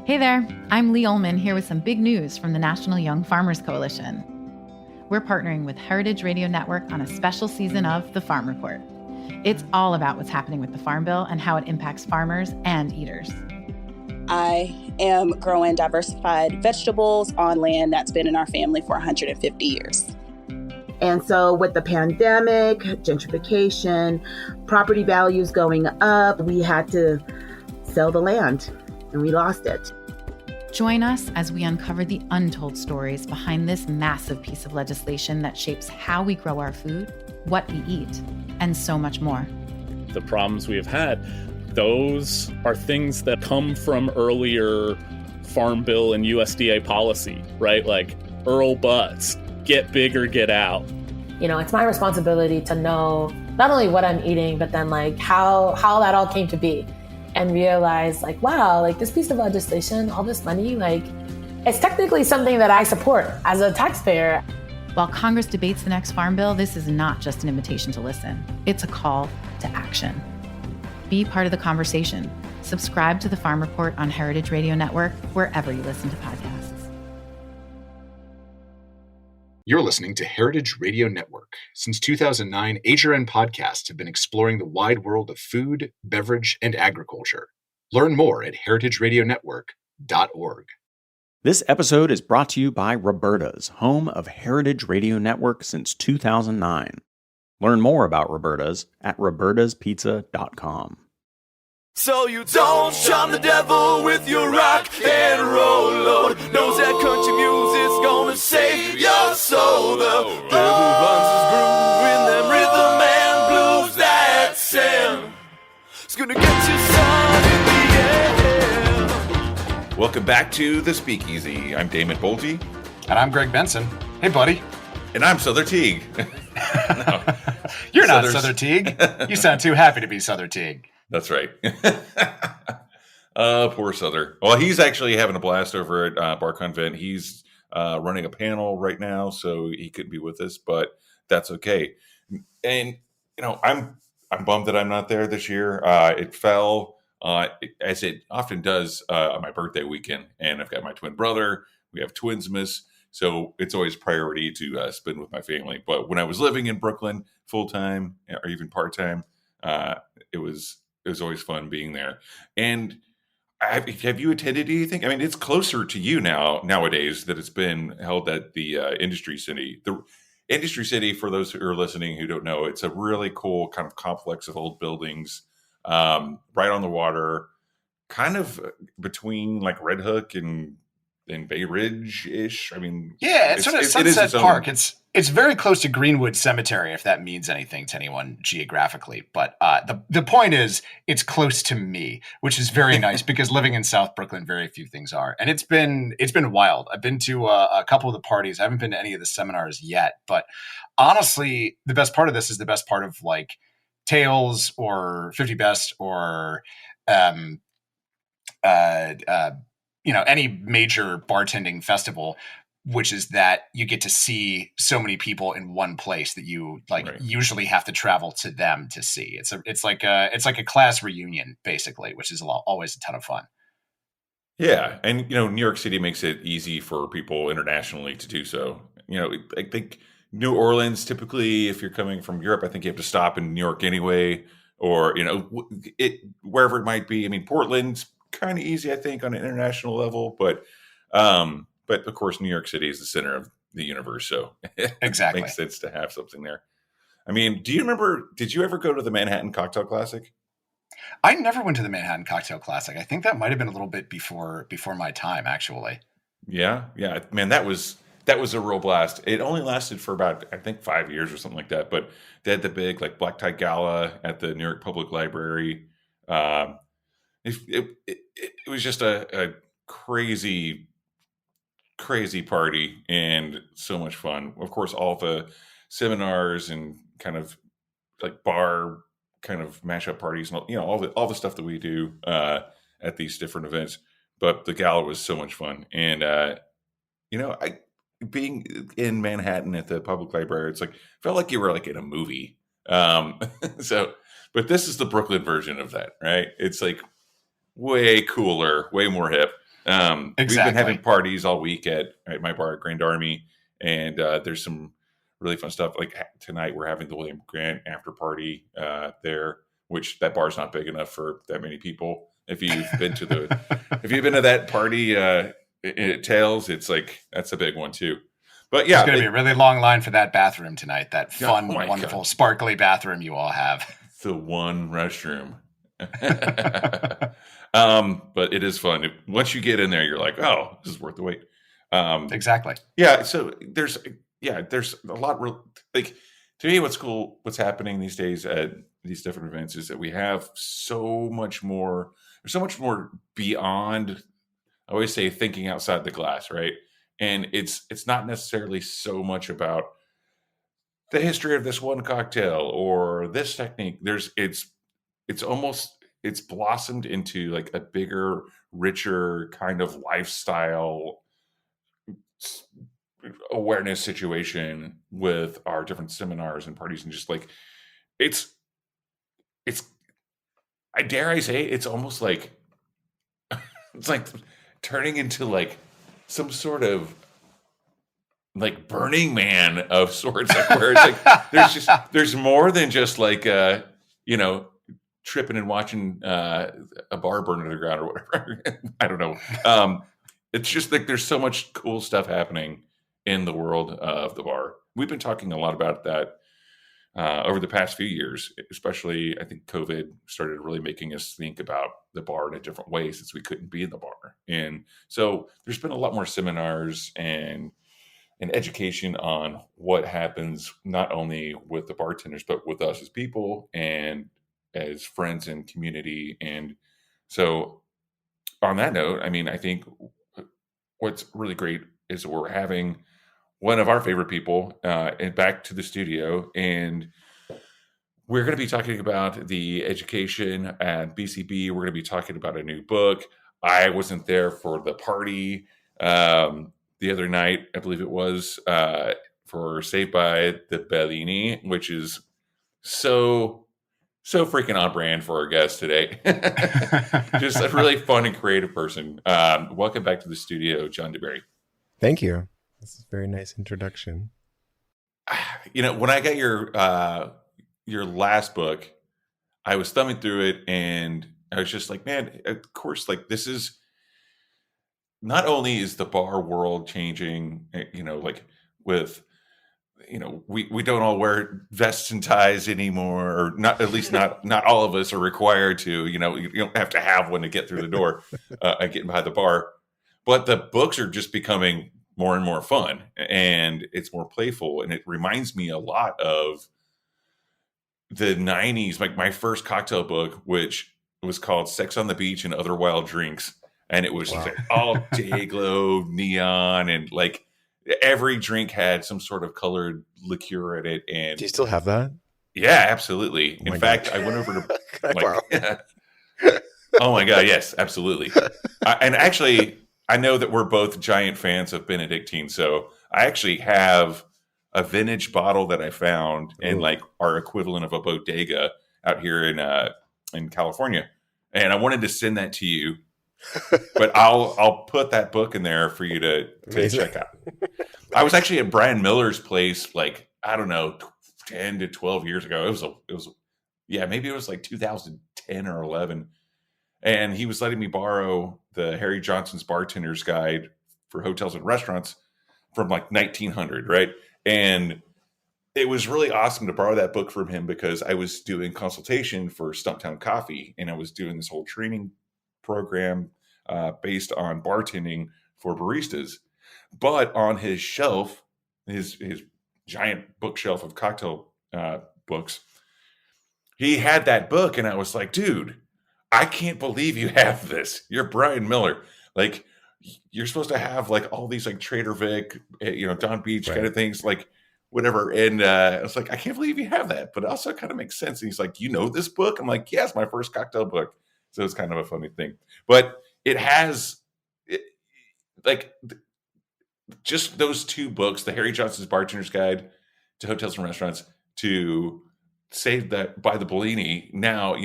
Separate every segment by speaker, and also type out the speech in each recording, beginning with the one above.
Speaker 1: Hey there, I'm Lee Ullman here with some big news from the National Young Farmers Coalition. We're partnering with Heritage Radio Network on a special season of The Farm Report. It's all about what's happening with the Farm Bill and how it impacts farmers and eaters.
Speaker 2: I am growing diversified vegetables on land that's been in our family for 150 years.
Speaker 3: And so with the pandemic, gentrification, property values going up, we had to sell the land and we lost it.
Speaker 1: Join us as we uncover the untold stories behind this massive piece of legislation that shapes how we grow our food, what we eat, and so much more.
Speaker 4: The problems we have had, those are things that come from earlier Farm Bill and USDA policy, right? Like Earl Butts, get big or get out.
Speaker 5: You know, it's my responsibility to know not only what I'm eating, but then like how that all came to be. And realize like, wow, like this piece of legislation, all this money, like it's technically something that I support as a taxpayer.
Speaker 1: While Congress debates the next Farm Bill, this is not just an invitation to listen. It's a call to action. Be part of the conversation. Subscribe to the Farm Report on Heritage Radio Network, wherever you listen to podcasts.
Speaker 6: You're listening to Heritage Radio Network. Since 2009, HRN podcasts have been exploring the wide world of food, beverage, and agriculture. Learn more at heritageradionetwork.org.
Speaker 7: This episode is brought to you by Roberta's, home of Heritage Radio Network since 2009. Learn more about Roberta's at robertaspizza.com.
Speaker 8: So you don't shun the devil with your rock and roll load. Knows that country music's gonna save your soul. The devil runs his groove in them rhythm and blues that sound. It's gonna get you sun in the air.
Speaker 9: Welcome back to The Speakeasy. I'm Damon Boelte.
Speaker 10: And I'm Greg Benson. Hey, buddy.
Speaker 9: And I'm Sother Teague.
Speaker 10: No. You're not Sother Teague. You sound too happy to be Sother Teague.
Speaker 9: That's right. Poor Sother. Well, he's actually having a blast over at Bar Convent. He's running a panel right now, so he couldn't be with us, but that's okay. And you know, I'm bummed that I'm not there this year. It fell as it often does on my birthday weekend, and I've got my twin brother. We have Twinsmas, so it's always priority to spend with my family. But when I was living in Brooklyn full time or even part time, it was always fun being there. And have you attended anything? I mean, it's closer to you nowadays that it's been held at the Industry City. The Industry City, for those who are listening who don't know, it's a really cool kind of complex of old buildings right on the water, kind of between like Red Hook and Bay Ridge-ish. I mean,
Speaker 10: yeah, it's sort of Sunset Park. It's very close to Greenwood Cemetery, if that means anything to anyone geographically. But the point is, it's close to me, which is very nice because living in South Brooklyn, very few things are. And it's been wild. I've been to a couple of the parties. I haven't been to any of the seminars yet. But honestly, the best part of this is the best part of like Tales or 50 Best or any major bartending festival, which is that you get to see so many people in one place that you usually have to travel to them to see. It's like a class reunion basically, which is always a ton of fun.
Speaker 9: Yeah, and New York City makes it easy for people internationally to do so. I think New Orleans typically, if you're coming from Europe, I think you have to stop in New York anyway, or wherever it might be. I mean, Portland's kind of easy, I think, on an international level, but of course, New York City is the center of the universe, so
Speaker 10: exactly
Speaker 9: it makes sense to have something there. I mean, did you ever go to the Manhattan Cocktail Classic?
Speaker 10: I never went to the Manhattan Cocktail Classic. I think that might have been a little bit before my time, actually.
Speaker 9: Yeah, man, that was a real blast. It only lasted for about, I think, 5 years or something like that, but they had the big like black tie gala at the New York Public Library. It was just a crazy party and so much fun. Of course, all the seminars and kind of like bar kind of mashup parties and all the stuff that we do at these different events. But the gala was so much fun, and being in Manhattan at the public library, it's like felt like you were like in a movie. But this is the Brooklyn version of that, right? It's like way cooler, way more hip.
Speaker 10: Exactly.
Speaker 9: We've been having parties all week at my bar at Grand Army, and there's some really fun stuff. Like tonight, we're having the William Grant after party there, which that bar's not big enough for that many people. If you've been to that party at Tails, it's like that's a big one too. But yeah,
Speaker 10: there's going to be a really long line for that bathroom tonight. That fun, wonderful,
Speaker 9: God.
Speaker 10: Sparkly bathroom you all have.
Speaker 9: The one restroom. But it is fun. Once you get in there, you're like, oh, this is worth the wait.
Speaker 10: Exactly.
Speaker 9: Yeah. So there's a lot like to me, what's happening these days at these different events is that we have so much more. There's so much more beyond. I always say thinking outside the glass, right? And it's not necessarily so much about the history of this one cocktail or this technique. It's blossomed into like a bigger, richer kind of lifestyle awareness situation with our different seminars and parties, and just like it's I dare I say it's almost like it's like turning into like some sort of like Burning Man of sorts, like where it's like there's more than just like tripping and watching a bar burn to the ground or whatever. I don't know. It's just like there's so much cool stuff happening in the world of the bar. We've been talking a lot about that over the past few years, especially I think COVID started really making us think about the bar in a different way since we couldn't be in the bar. And so there's been a lot more seminars and education on what happens not only with the bartenders, but with us as people and as friends and community. And so on that note, I mean, I think what's really great is we're having one of our favorite people back to the studio, and we're going to be talking about the education at BCB. We're going to be talking about a new book. I wasn't there for the party the other night, I believe it was, for Saved by the Bellini, which is so freaking on brand for our guest today. Just a really fun and creative person. Welcome back to the studio, John DeBerry.
Speaker 11: Thank you. This is a very nice introduction.
Speaker 9: When I got your last book, I was thumbing through it and I was just like, man, of course, like this is not only is the bar world changing, like with, we don't all wear vests and ties anymore, or not, at least not all of us are required to, you don't have to have one to get through the door, getting behind the bar, but the books are just becoming more and more fun and it's more playful. And it reminds me a lot of the 90s, like my first cocktail book, which was called Sex on the Beach and Other Wild Drinks. And it was like all day glow neon, and like every drink had some sort of colored liqueur in it. And
Speaker 11: do you still have that?
Speaker 9: Yeah, absolutely. In fact, I went over to oh my God, yes, absolutely. And actually, I know that we're both giant fans of Benedictine, so I actually have a vintage bottle that I found in like our equivalent of a bodega out here in California, and I wanted to send that to you. But I'll put that book in there for you to check out. I was actually at Brian Miller's place, like, I don't know, 10 to 12 years ago. It was maybe it was like 2010 or 11. And he was letting me borrow the Harry Johnson's Bartender's Guide for Hotels and Restaurants from like 1900, right? And it was really awesome to borrow that book from him because I was doing consultation for Stumptown Coffee, and I was doing this whole training program based on bartending for baristas. But on his shelf, his giant bookshelf of cocktail books, he had that book, and I was like, dude, I can't believe you have this. You're Brian Miller. Like, you're supposed to have like all these like Trader Vic, Don Beach kind of things, like whatever. And I was like, I can't believe you have that, but it also kind of makes sense. And he's like, you know this book? I'm like, yes, my first cocktail book. So it's kind of a funny thing, but it has just those two books, the Harry Johnson's Bartender's Guide to Hotels and Restaurants, to Saved by the Bellini. Now,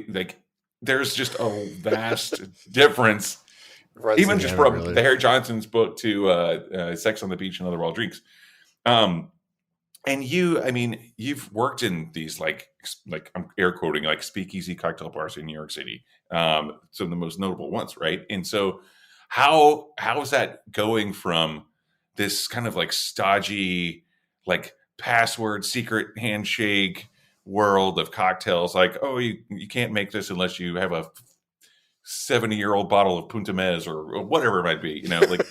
Speaker 9: like there's just a vast difference Even just from the Harry Johnson's book to Sex on the Beach and Other Wild Drinks. And you've worked in these like I'm air quoting, like speakeasy cocktail bars in New York City, some of the most notable ones, right? And so how is that going from this kind of like stodgy, like password secret handshake world of cocktails, like, oh, you can't make this unless you have a 70-year-old bottle of Punta Mez or whatever it might be, you know, like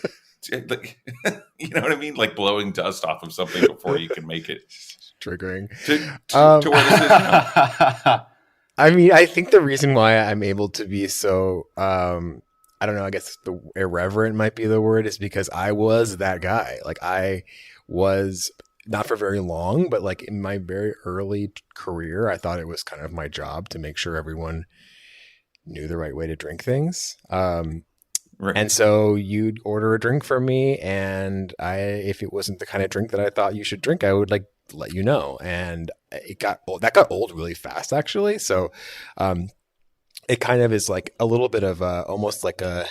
Speaker 9: you know what I mean? Like blowing dust off of something before you can make it.
Speaker 11: Triggering.
Speaker 9: To where this is now.
Speaker 11: I mean, I think the reason why I'm able to be so, I don't know, I guess the irreverent might be the word, is because I was that guy. Like I was, not for very long, but like in my very early career, I thought it was kind of my job to make sure everyone knew the right way to drink things. Right. And so you'd order a drink from me, and if it wasn't the kind of drink that I thought you should drink, I would like let you know. And that got old really fast, actually. So, it kind of is like a little bit of almost like a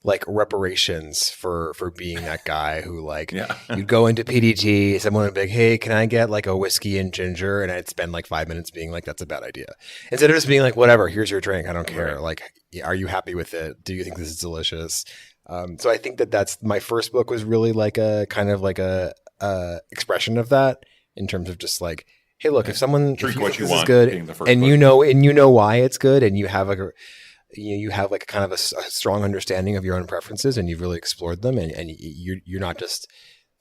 Speaker 11: like reparations for being that guy who like you'd go into PDT, someone would be like, hey, can I get like a whiskey and ginger? And I'd spend like 5 minutes being like, that's a bad idea. Instead of just being like, whatever, here's your drink. I don't care. Right. Like, are you happy with it? Do you think this is delicious? So I think that's my first book was really like a kind of like a expression of that in terms of just like, hey, look, if someone
Speaker 9: drink
Speaker 11: if
Speaker 9: what you
Speaker 11: this
Speaker 9: want
Speaker 11: is good and you know why it's good, and you have like a kind of a strong understanding of your own preferences, and you've really explored them, and you're not just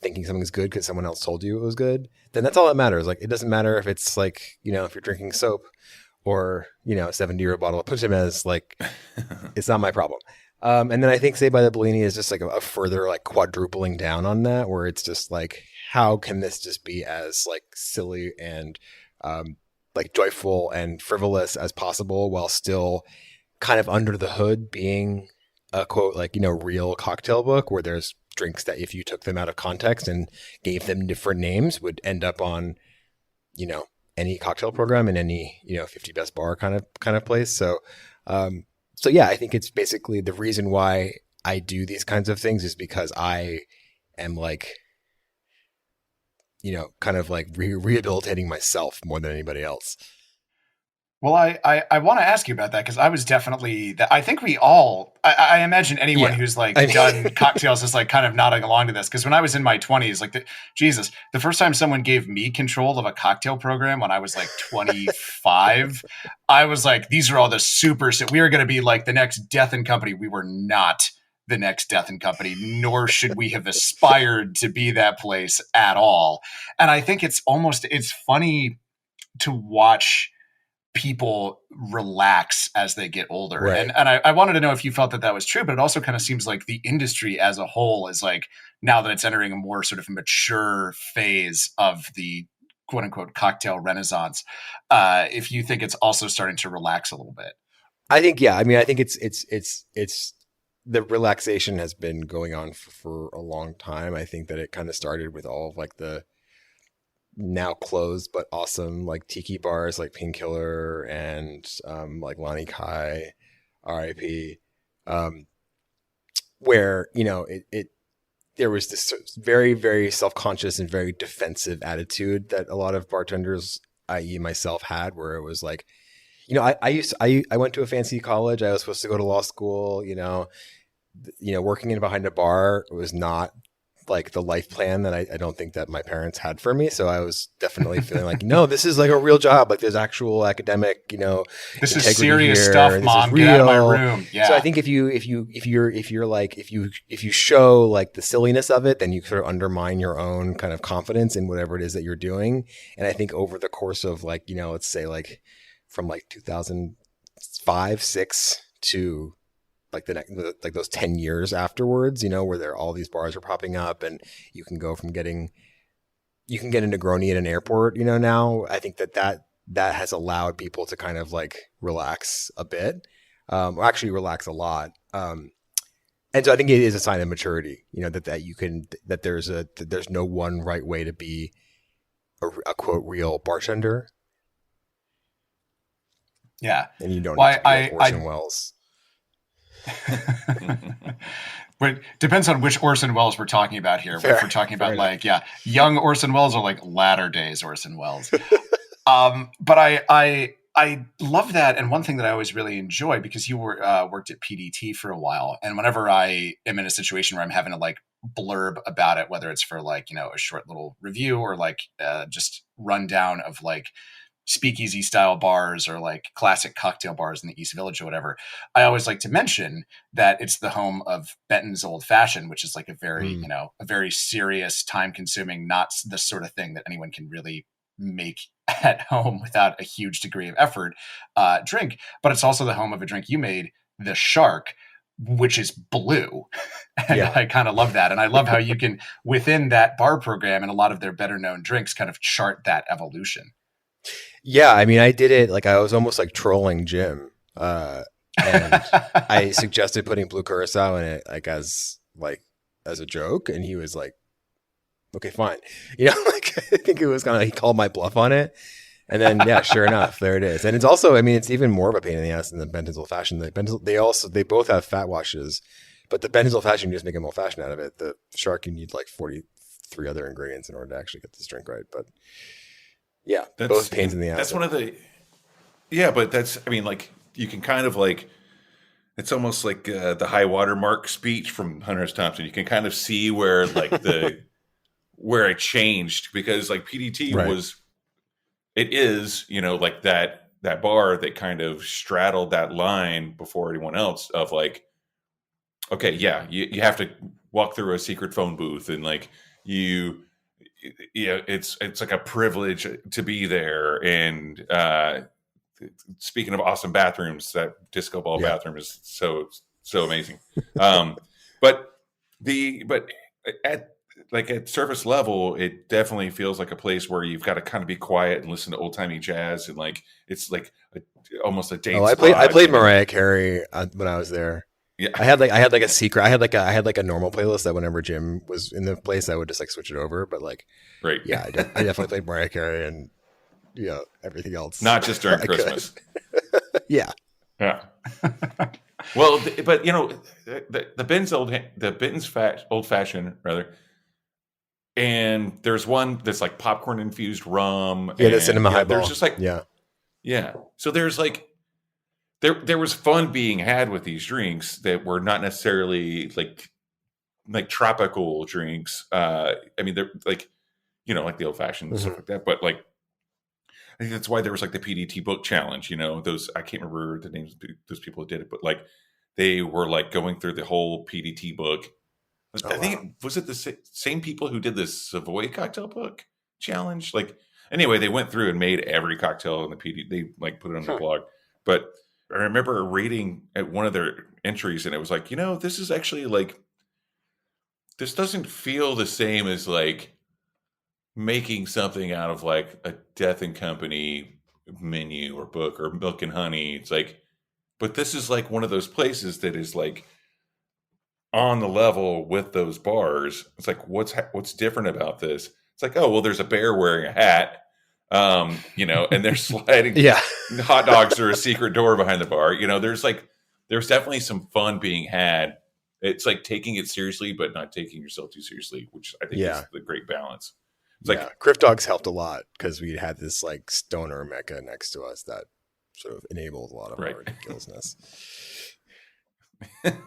Speaker 11: thinking something's good because someone else told you it was good, then that's all that matters. Like, it doesn't matter if it's like, you know, if you're drinking soap or, you know, a 70-year bottle of Punta Mez, like it's not my problem. And then I think Saved by the Bellini is just like a further like quadrupling down on that, where it's just like, how can this just be as like silly and like joyful and frivolous as possible while still kind of under the hood being a quote, like, you know, real cocktail book where there's drinks that if you took them out of context and gave them different names would end up on, you know, any cocktail program in any, you know, 50 best bar kind of place. So, so yeah, I think it's basically the reason why I do these kinds of things is because I am like, you know, kind of like rehabilitating myself more than anybody else.
Speaker 10: Well, I want to ask you about that, because I was definitely that. I think we all, I imagine anyone who's like done cocktails is like kind of nodding along to this. Because when I was in my 20s, like the first time someone gave me control of a cocktail program when I was like 25, I was like, these are all the we are going to be like the next Death and Company. We were not the next Death and Company, nor should we have aspired to be that place at all. And I think it's funny to watch people relax as they get older. Right. And I wanted to know if you felt that was true, but it also kind of seems like the industry as a whole is like, now that it's entering a more sort of mature phase of the quote unquote cocktail renaissance, if you think it's also starting to relax a little bit.
Speaker 11: I think, yeah. I mean, I think it's the relaxation has been going on for a long time. I think that it kind of started with all of like the now closed but awesome like tiki bars like Painkiller and like Lani Kai, RIP, where, you know, it there was this very, very self-conscious and very defensive attitude that a lot of bartenders, i.e. myself, had, where it was like, you know, I went to a fancy college. I was supposed to go to law school, you know, working in behind a bar was not like the life plan that I don't think that my parents had for me. So I was definitely feeling like, no, this is like a real job. Like, there's actual academic, you know,
Speaker 10: this is serious stuff, Mom. Get out of my room. Yeah.
Speaker 11: So I think if you show like the silliness of it, then you sort of undermine your own kind of confidence in whatever it is that you're doing. And I think over the course of like, you know, let's say like from like 2005, 6 to like like those 10 years afterwards, you know, where all these bars are popping up and you can go from you can get a Negroni at an airport, you know, now I think that has allowed people to kind of like relax a bit, or actually relax a lot. And so I think it is a sign of maturity, you know, that there's no one right way to be a quote real bartender.
Speaker 10: Yeah.
Speaker 11: And you don't need to be like Orson Welles.
Speaker 10: But depends on which Orson Welles we're talking about here. If we're talking about like, young Orson Welles or like latter days Orson Welles. But I love that. And one thing that I always really enjoy, because you worked at PDT for a while, and whenever I am in a situation where I'm having to like blurb about it, whether it's for like, a short little review or like just rundown of like speakeasy style bars or like classic cocktail bars in the East Village or whatever, I always like to mention that it's the home of Benton's Old Fashioned, which is like a very, a very serious, time consuming, not the sort of thing that anyone can really make at home without a huge degree of effort drink. But it's also the home of a drink you made, the Shark, which is blue. And I kind of love that. And I love how you can, within that bar program and a lot of their better known drinks, kind of chart that evolution.
Speaker 11: Yeah, I mean, I did it like I was almost like trolling Jim, and I suggested putting blue curacao in it, like as a joke, and he was like, "Okay, fine," like I think it was kind of he called my bluff on it, and then sure enough, there it is. And it's also, I mean, it's even more of a pain in the ass than the Benton's Old Fashioned. They both have fat washes, but the Benton's Old Fashioned, you just make an old fashioned out of it. The Shark, you need like 43 other ingredients in order to actually get this drink right, but. Yeah, both pains in the ass.
Speaker 9: That's one of the, but that's, I mean, like, you can kind of like, it's almost like the high watermark speech from Hunter S. Thompson. You can kind of see where like where it changed, because like PDT it is, like that bar that kind of straddled that line before anyone else of like, okay, you have to walk through a secret phone booth and like it's like a privilege to be there. And speaking of awesome bathrooms, that disco ball bathroom is so amazing. But at surface level, it definitely feels like a place where you've got to kind of be quiet and listen to old timey jazz, and like it's like almost a date.
Speaker 11: I played Mariah Carey when I was there. Yeah, I had like a secret. I had like a normal playlist that whenever Jim was in the place, I would just like switch it over. But like,
Speaker 9: right,
Speaker 11: I definitely played Mariah Carey and everything else.
Speaker 9: Not just during Christmas.
Speaker 11: Yeah.
Speaker 9: Well, but the Benton's Old Fashioned rather, and there's one that's like popcorn infused rum.
Speaker 11: Yeah, the cinema highball.
Speaker 9: There's just like yeah. So there's like. There was fun being had with these drinks that were not necessarily like tropical drinks. I mean, they're like, like the old fashioned and stuff like that. But like, I think that's why there was like the PDT book challenge. Those, I can't remember the names of those people who did it, but like they were like going through the whole PDT book. I think was it the same people who did this Savoy cocktail book challenge? Like anyway, they went through and made every cocktail in the PDT. They like put it on the blog, but. I remember reading at one of their entries, and it was like, this is actually like, this doesn't feel the same as like making something out of like a Death and Company menu or book or Milk and Honey. It's like, but this is like one of those places that is like on the level with those bars. It's like, what's different about this? It's like, oh, well, there's a bear wearing a hat. And they're sliding hot dogs through a secret door behind the bar. There's definitely some fun being had. It's like taking it seriously, but not taking yourself too seriously, which I think is the great balance. It's like
Speaker 11: Criff Dogs helped a lot because we had this like stoner mecca next to us that sort of enabled a lot of our ridiculousness.
Speaker 10: I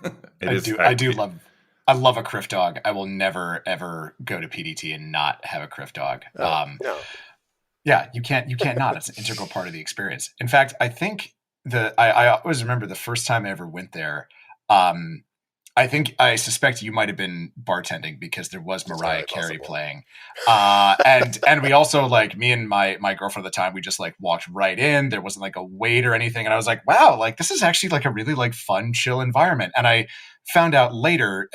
Speaker 10: love a Criff Dog. I will never ever go to PDT and not have a Criff Dog. No. Yeah, you can't not. It's an integral part of the experience. In fact, I think I always remember the first time I ever went there. I suspect you might have been bartending because there was Mariah Carey playing. And we also like me and my girlfriend at the time, we just like walked right in. There wasn't like a wait or anything. And I was like, wow, like this is actually like a really like fun, chill environment. And I found out later,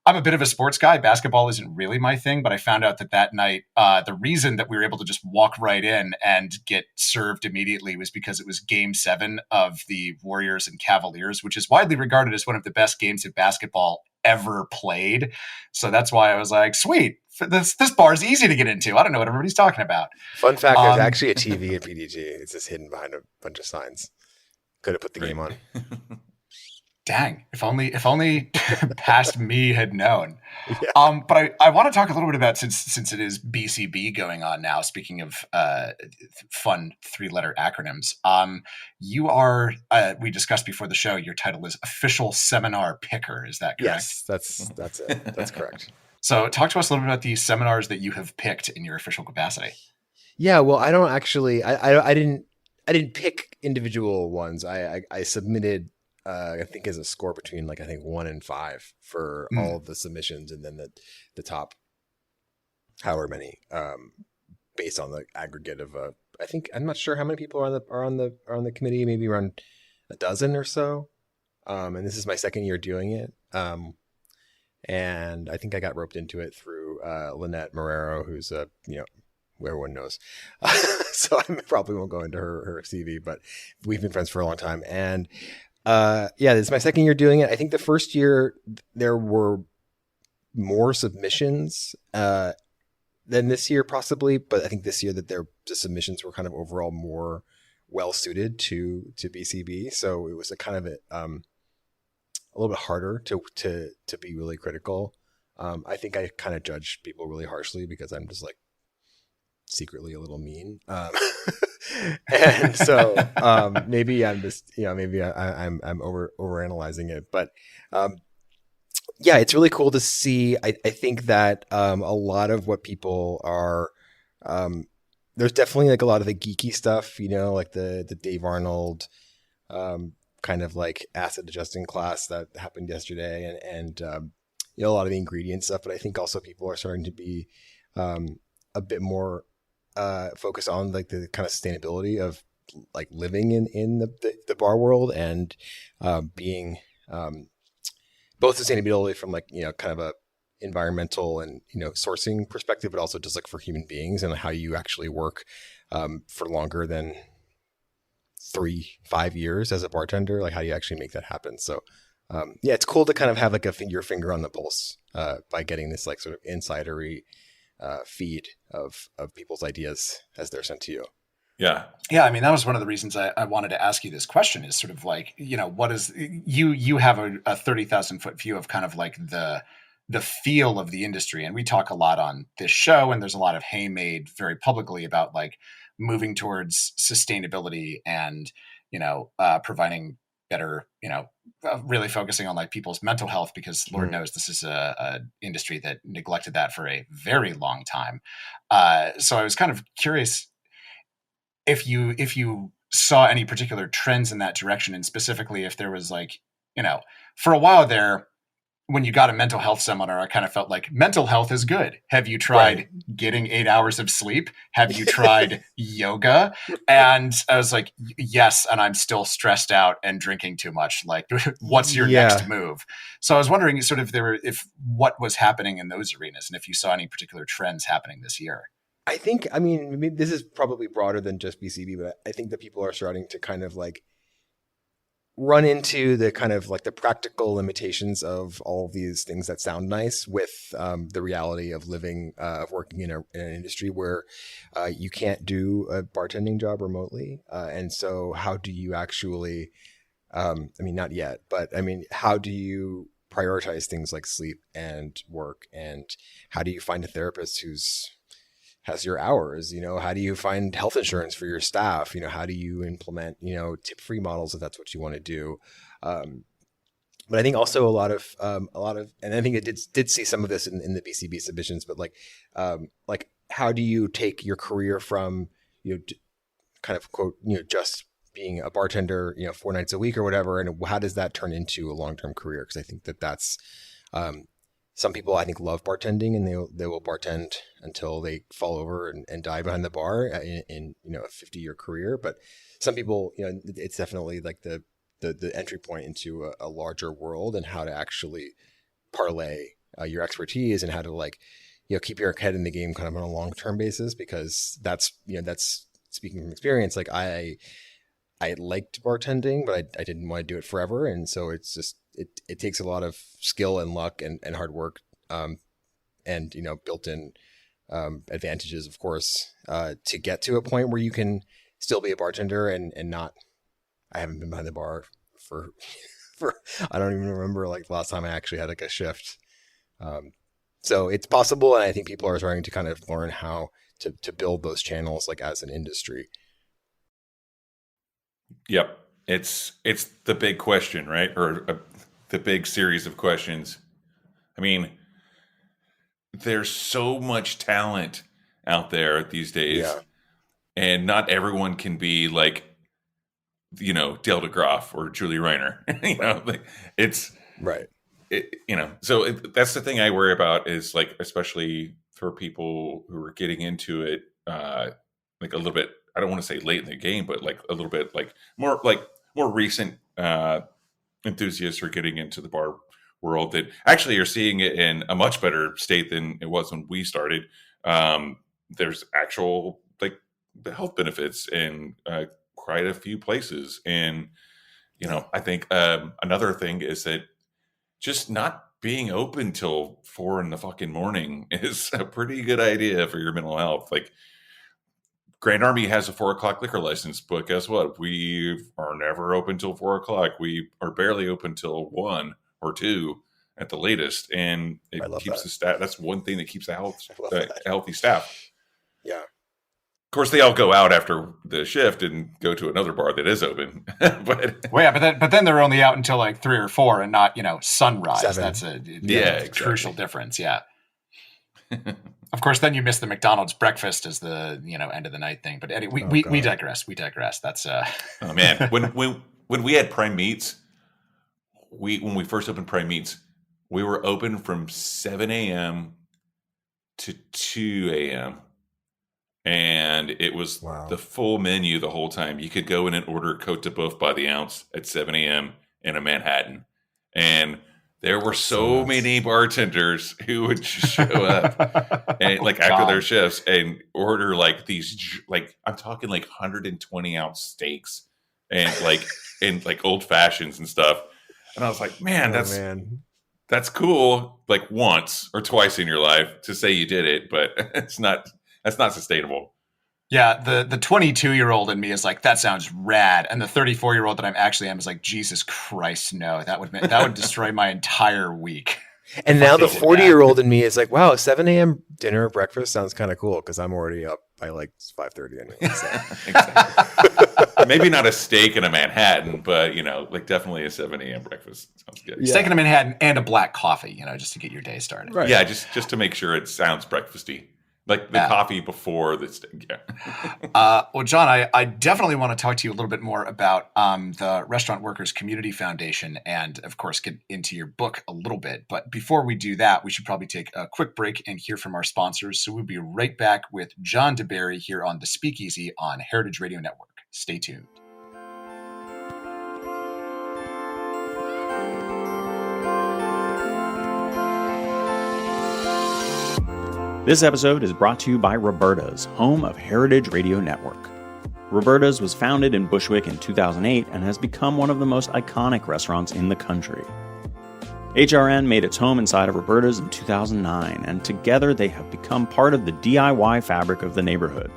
Speaker 10: I'm a bit of a sports guy. Basketball isn't really my thing, but I found out that night, the reason that we were able to just walk right in and get served immediately was because it was Game 7 of the Warriors and Cavaliers, which is widely regarded as one of the best games of basketball ever played. So that's why I was like, sweet, this bar is easy to get into. I don't know what everybody's talking about.
Speaker 11: Fun fact: there's actually a TV at PDG. It's just hidden behind a bunch of signs. Could have put the game on.
Speaker 10: Dang! If only past me had known. Yeah. But I want to talk a little bit about since it is BCB going on now. Speaking of fun 3-letter acronyms, you are. We discussed before the show. Your title is official seminar picker. Is that correct?
Speaker 11: Yes, that's it. That's correct.
Speaker 10: So, talk to us a little bit about the seminars that you have picked in your official capacity.
Speaker 11: Yeah, well, I don't actually. I didn't pick individual ones. I submitted. I think as a score between 1 and 5 for all of the submissions, and then the top however many based on the aggregate of I think I'm not sure how many people are on the committee, maybe around a dozen or so. And this is my second year doing it. And I think I got roped into it through Lynette Marrero, who's who everyone knows. So I probably won't go into her CV, but we've been friends for a long time. And this is my second year doing it. I think the first year there were more submissions than this year possibly, but I think this year that the submissions were kind of overall more well suited to BCB. So it was a kind of a little bit harder to be really critical. I think I kind of judge people really harshly because I'm just secretly a little mean. And so maybe I'm just, maybe I'm over analyzing it, but it's really cool to see. I think that a lot of what people are, there's definitely a lot of the geeky stuff, like the Dave Arnold kind of acid adjusting class that happened yesterday, and a lot of the ingredient stuff. But I think also people are starting to be a bit more focus on the kind of sustainability of living in the bar world and being both sustainability from kind of a environmental and sourcing perspective, but also just for human beings and how you actually work for longer than 3-5 years as a bartender. How do you actually make that happen? So it's cool to kind of have your finger on the pulse by getting this sort of insidery feed of people's ideas as they're sent to you.
Speaker 10: Yeah. I mean, that was one of the reasons I wanted to ask you this question is sort of what is you have a 30,000 foot view of kind of the feel of the industry. And we talk a lot on this show, and there's a lot of hay made very publicly about moving towards sustainability and, providing better, really focusing on people's mental health, because Lord knows this is a industry that neglected that for a very long time. So I was kind of curious if you saw any particular trends in that direction, and specifically if there was for a while there, when you got a mental health seminar, I kind of felt mental health is good. Have you tried getting 8 hours of sleep? Have you tried yoga? And I was yes, and I'm still stressed out and drinking too much. What's your next move? So I was wondering sort of if what was happening in those arenas, and if you saw any particular trends happening this year.
Speaker 11: I think, this is probably broader than just BCB, but I think that people are starting to kind of run into the kind of the practical limitations of all of these things that sound nice with the reality of living, of working in an industry where you can't do a bartending job remotely. And so how do you actually, not yet, but how do you prioritize things like sleep and work? And how do you find a therapist has your hours? How do you find health insurance for your staff? How do you implement, tip-free models if that's what you want to do? But I think also a lot of, and I think it did see some of this in the BCB submissions, but how do you take your career from, kind of quote, just being a bartender, 4 nights a week or whatever, and how does that turn into a long-term career? Because I think that's, some people I think love bartending, and they will bartend until they fall over and die behind the bar in a 50-year career. But some people, it's definitely the entry point into a larger world, and how to actually parlay your expertise, and how to keep your head in the game kind of on a long-term basis, because that's speaking from experience. I liked bartending, but I didn't want to do it forever. And so it's just, it takes a lot of skill and luck and hard work and, built-in advantages, of course, to get to a point where you can still be a bartender and not. I haven't been behind the bar for I don't even remember like the last time I actually had like a shift. So it's possible, and I think people are starting to kind of learn how to build those channels like as an industry.
Speaker 9: Yep, it's the big question, right? Or the big series of questions. I mean, there's so much talent out there these days, and not everyone can be like, Dale DeGroff or Julie Reiner. Like it's
Speaker 11: right.
Speaker 9: So that's the thing I worry about is like, especially for people who are getting into it, like a little bit. I don't want to say late in the game, but like a little bit like more recent enthusiasts who are getting into the bar world that actually are seeing it in a much better state than it was when we started. There's actual like health benefits in quite a few places. And, I think another thing is that just not being open till 4 a.m. is a pretty good idea for your mental health. Like Grand Army has a 4 o'clock liquor license, but guess what? We are never open till 4 o'clock. We are barely open till 1 or 2 at the latest. And it keeps the staff. That's one thing that keeps a healthy staff.
Speaker 11: Yeah.
Speaker 9: Of course, they all go out after the shift and go to another bar that is open. but
Speaker 10: then they're only out until like 3 or 4 and not, sunrise.
Speaker 11: 7.
Speaker 10: That's a
Speaker 9: exactly.
Speaker 10: Crucial difference. Yeah. Of course, then you miss the McDonald's breakfast as the end of the night thing. But anyway, we digress. We digress. That's
Speaker 9: Oh man, when we had Prime Meats, when we first opened Prime Meats, we were open from 7 a.m. to 2 a.m. And it was the full menu the whole time. You could go in and order Côte de Boeuf by the ounce at 7 a.m. in a Manhattan. And there were so many bartenders who would show up and like after their shifts and order like these, like I'm talking like 120 ounce steaks and like old fashions and stuff. And I was like, man, that's cool. Like once or twice in your life to say you did it, but that's not sustainable.
Speaker 10: Yeah, the 22-year-old in me is like, that sounds rad, and the 34-year-old that I'm actually am is like, Jesus Christ, no, that would destroy my entire week.
Speaker 11: And now the 40-year-old in me is like, wow, 7 a.m. dinner, breakfast sounds kind of cool because I'm already up by like 5:30 anyway. So.
Speaker 9: Exactly. Maybe not a steak in a Manhattan, but like definitely a 7 a.m. breakfast sounds good.
Speaker 10: Steak in a Manhattan and a black coffee, just to get your day started.
Speaker 11: Right.
Speaker 9: Yeah, just to make sure it sounds breakfasty. Like the coffee before the steak.
Speaker 10: Yeah. Well, John, I definitely want to talk to you a little bit more about the Restaurant Workers Community Foundation and, of course, get into your book a little bit. But before we do that, we should probably take a quick break and hear from our sponsors. So we'll be right back with John DeBerry here on The Speakeasy on Heritage Radio Network. Stay tuned.
Speaker 7: This episode is brought to you by Roberta's, home of Heritage Radio Network. Roberta's was founded in Bushwick in 2008 and has become one of the most iconic restaurants in the country. HRN made its home inside of Roberta's in 2009, and together they have become part of the DIY fabric of the neighborhood.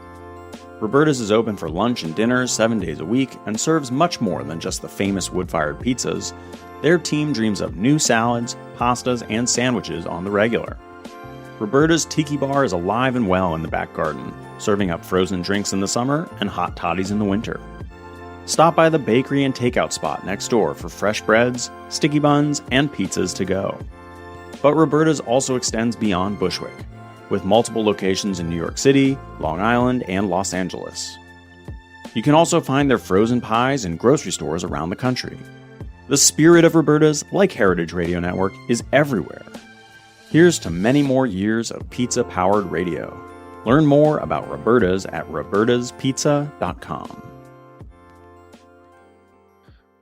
Speaker 7: Roberta's is open for lunch and dinner 7 days a week and serves much more than just the famous wood-fired pizzas. Their team dreams up new salads, pastas, and sandwiches on the regular. Roberta's Tiki Bar is alive and well in the back garden, serving up frozen drinks in the summer and hot toddies in the winter. Stop by the bakery and takeout spot next door for fresh breads, sticky buns, and pizzas to go. But Roberta's also extends beyond Bushwick, with multiple locations in New York City, Long Island, and Los Angeles. You can also find their frozen pies in grocery stores around the country. The spirit of Roberta's, like Heritage Radio Network, is everywhere. Here's to many more years of pizza-powered radio. Learn more about Roberta's at robertaspizza.com.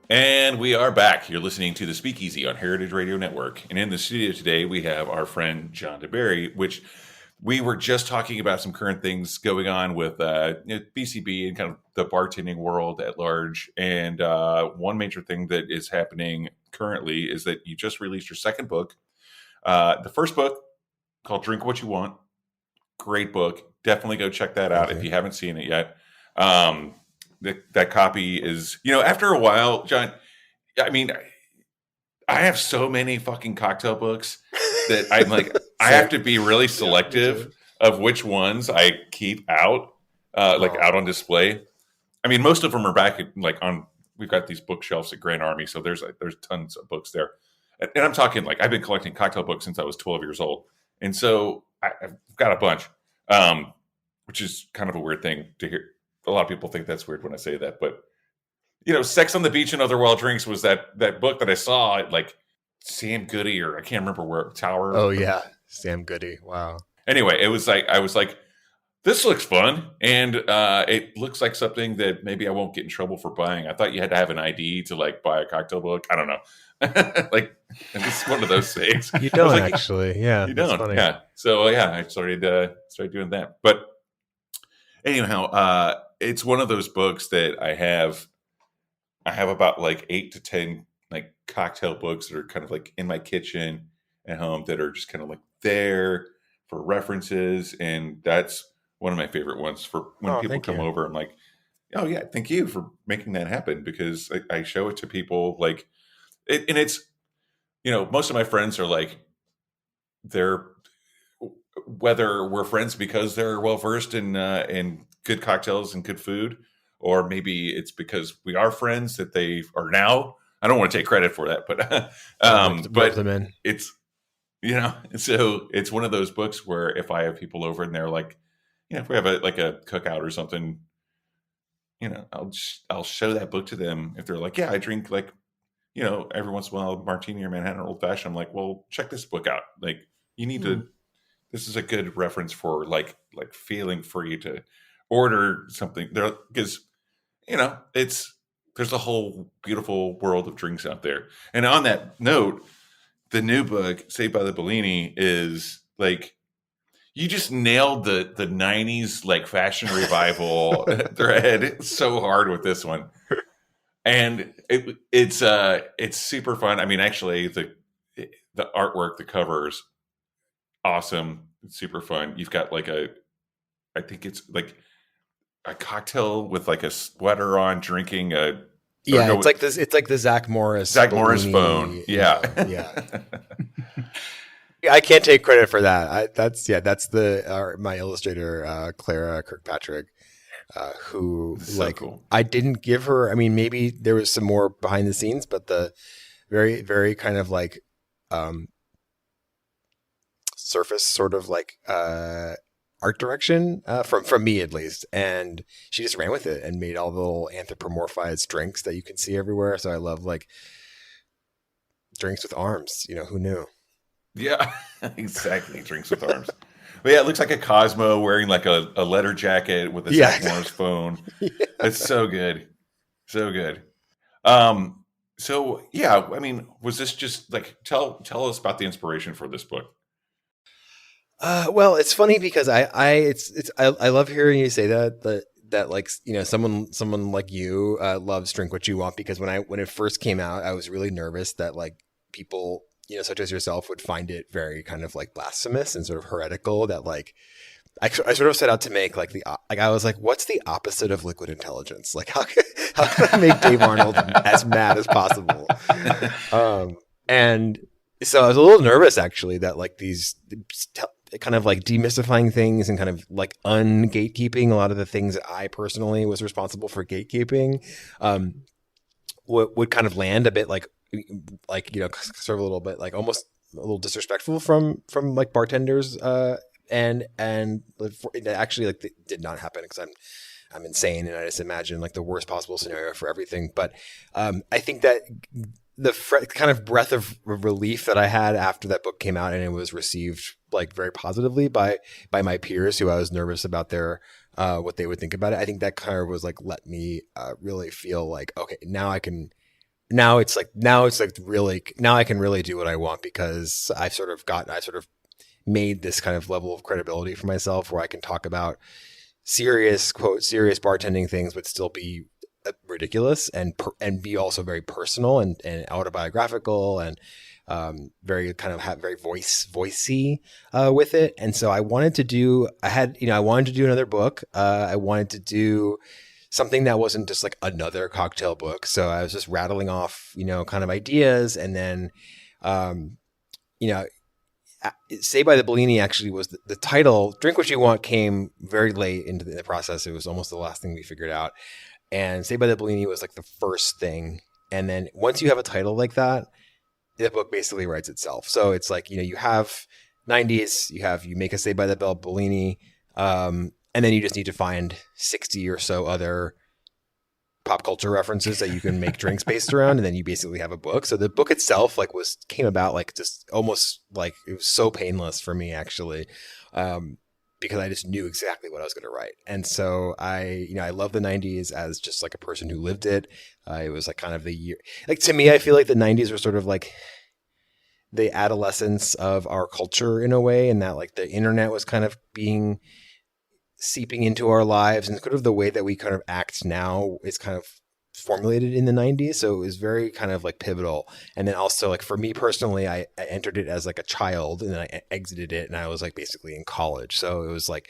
Speaker 9: And we are back. You're listening to The Speakeasy on Heritage Radio Network. And in the studio today, we have our friend John DeBerry, which we were just talking about some current things going on with BCB and kind of the bartending world at large. And one major thing that is happening currently is that you just released your second book. The first book called Drink What You Want. Great book. Definitely go check that out if you haven't seen it yet. That copy is, after a while, John, I mean, I have so many fucking cocktail books that I'm like, I have to be really selective of which ones I keep out, out on display. I mean, most of them are back we've got these bookshelves at Grand Army. So there's tons of books there. And I'm talking I've been collecting cocktail books since I was 12 years old. And so I've got a bunch, which is kind of a weird thing to hear. A lot of people think that's weird when I say that, but Sex on the Beach and Other Wild Drinks was that book that I saw at Sam Goody, or I can't remember where, Tower.
Speaker 11: Oh yeah. Sam Goody. Wow.
Speaker 9: Anyway, it was I was like, this looks fun. And it looks like something that maybe I won't get in trouble for buying. I thought you had to have an ID to buy a cocktail book. I don't know. It's one of those things.
Speaker 11: You don't actually. Yeah.
Speaker 9: You don't. Funny. Yeah. So I started doing that. But anyhow, it's one of those books that I have about 8 to 10 cocktail books that are kind of in my kitchen at home that are just kind of there for references. And that's one of my favorite ones for when people come over. I'm like, oh yeah, thank you for making that happen, because I show it to people and it's, most of my friends are they're, whether we're friends because they're well versed in good cocktails and good food, or maybe it's because we are friends that they are now. I don't want to take credit for that, but it's, so it's one of those books where if I have people over and they're if we have a cookout or something, I'll show that book to them. If they're yeah, I drink every once in a while martini or Manhattan or old fashioned. I'm like, well, check this book out. You need to. This is a good reference for feeling free to order something there, because there's a whole beautiful world of drinks out there. And on that note, the new book, Saved by the Bellini, is you just nailed the 90s fashion revival thread. It's so hard with this one. And it's super fun. I mean, actually the artwork, the covers, awesome. It's super fun. You've got I think it's a cocktail with a sweater on, drinking
Speaker 11: it's like the Zach Morris
Speaker 9: phone. Yeah.
Speaker 11: I can't take credit for that. That's my illustrator, Clara Kirkpatrick, who
Speaker 9: so cool.
Speaker 11: I didn't give her. I mean, maybe there was some more behind the scenes, but the very, very kind of surface sort of art direction from me at least, and she just ran with it and made all the little anthropomorphized drinks that you can see everywhere. So I love drinks with arms. Who knew?
Speaker 9: Yeah, exactly. Drinks with arms. But yeah, it looks like a Cosmo wearing a leather jacket with a Zach Morris phone. Yeah. It's so good. So good. So yeah, I mean, was this just tell us about the inspiration for this book?
Speaker 11: Well, it's funny because I love hearing you say that someone like you loves Drink What You Want, because when it first came out, I was really nervous that people such as yourself would find it very kind of blasphemous and sort of heretical, that I sort of set out to make I was what's the opposite of liquid intelligence? How can I make Dave Arnold as mad as possible? And so I was a little nervous actually that these kind of demystifying things and kind of un-gatekeeping a lot of the things that I personally was responsible for gatekeeping would kind of land a bit sort of a little bit almost a little disrespectful from bartenders and it actually did not happen, because I'm insane and I just imagine the worst possible scenario for everything. But I think that the kind of breath of relief that I had after that book came out and it was received very positively by my peers, who I was nervous about their what they would think about it. I think that kind of was let me really feel okay, now I can really do what I want, because I've sort of made this kind of level of credibility for myself where I can talk about serious bartending things, but still be ridiculous and be also very personal and autobiographical. And very kind of very voicey with it. And so I wanted to do another book. I wanted to do something that wasn't just like another cocktail book. So I was just rattling off, kind of ideas. And then, Say by the Bellini actually was the title. Drink What You Want came very late into the process. It was almost the last thing we figured out. And Say by the Bellini was like the first thing. And then once you have a title like that, the book basically writes itself. So it's like, you have 90s, you make a Say by the Bellini, and then you just need to find 60 or so other pop culture references that you can make drinks based around, and then you basically have a book. So the book itself came about just almost like it was so painless for me actually, because I just knew exactly what I was going to write. And so I love the 90s as just like a person who lived it. It was like kind of the year, like to me, I feel like the 90s were sort of like the adolescence of our culture in a way, and that like the internet was kind of seeping into our lives, and sort of the way that we kind of act now is kind of formulated in the 90s. So it was very kind of like pivotal. And then also like for me personally, I entered it as like a child, and then I exited it and I was like basically in college. So it was like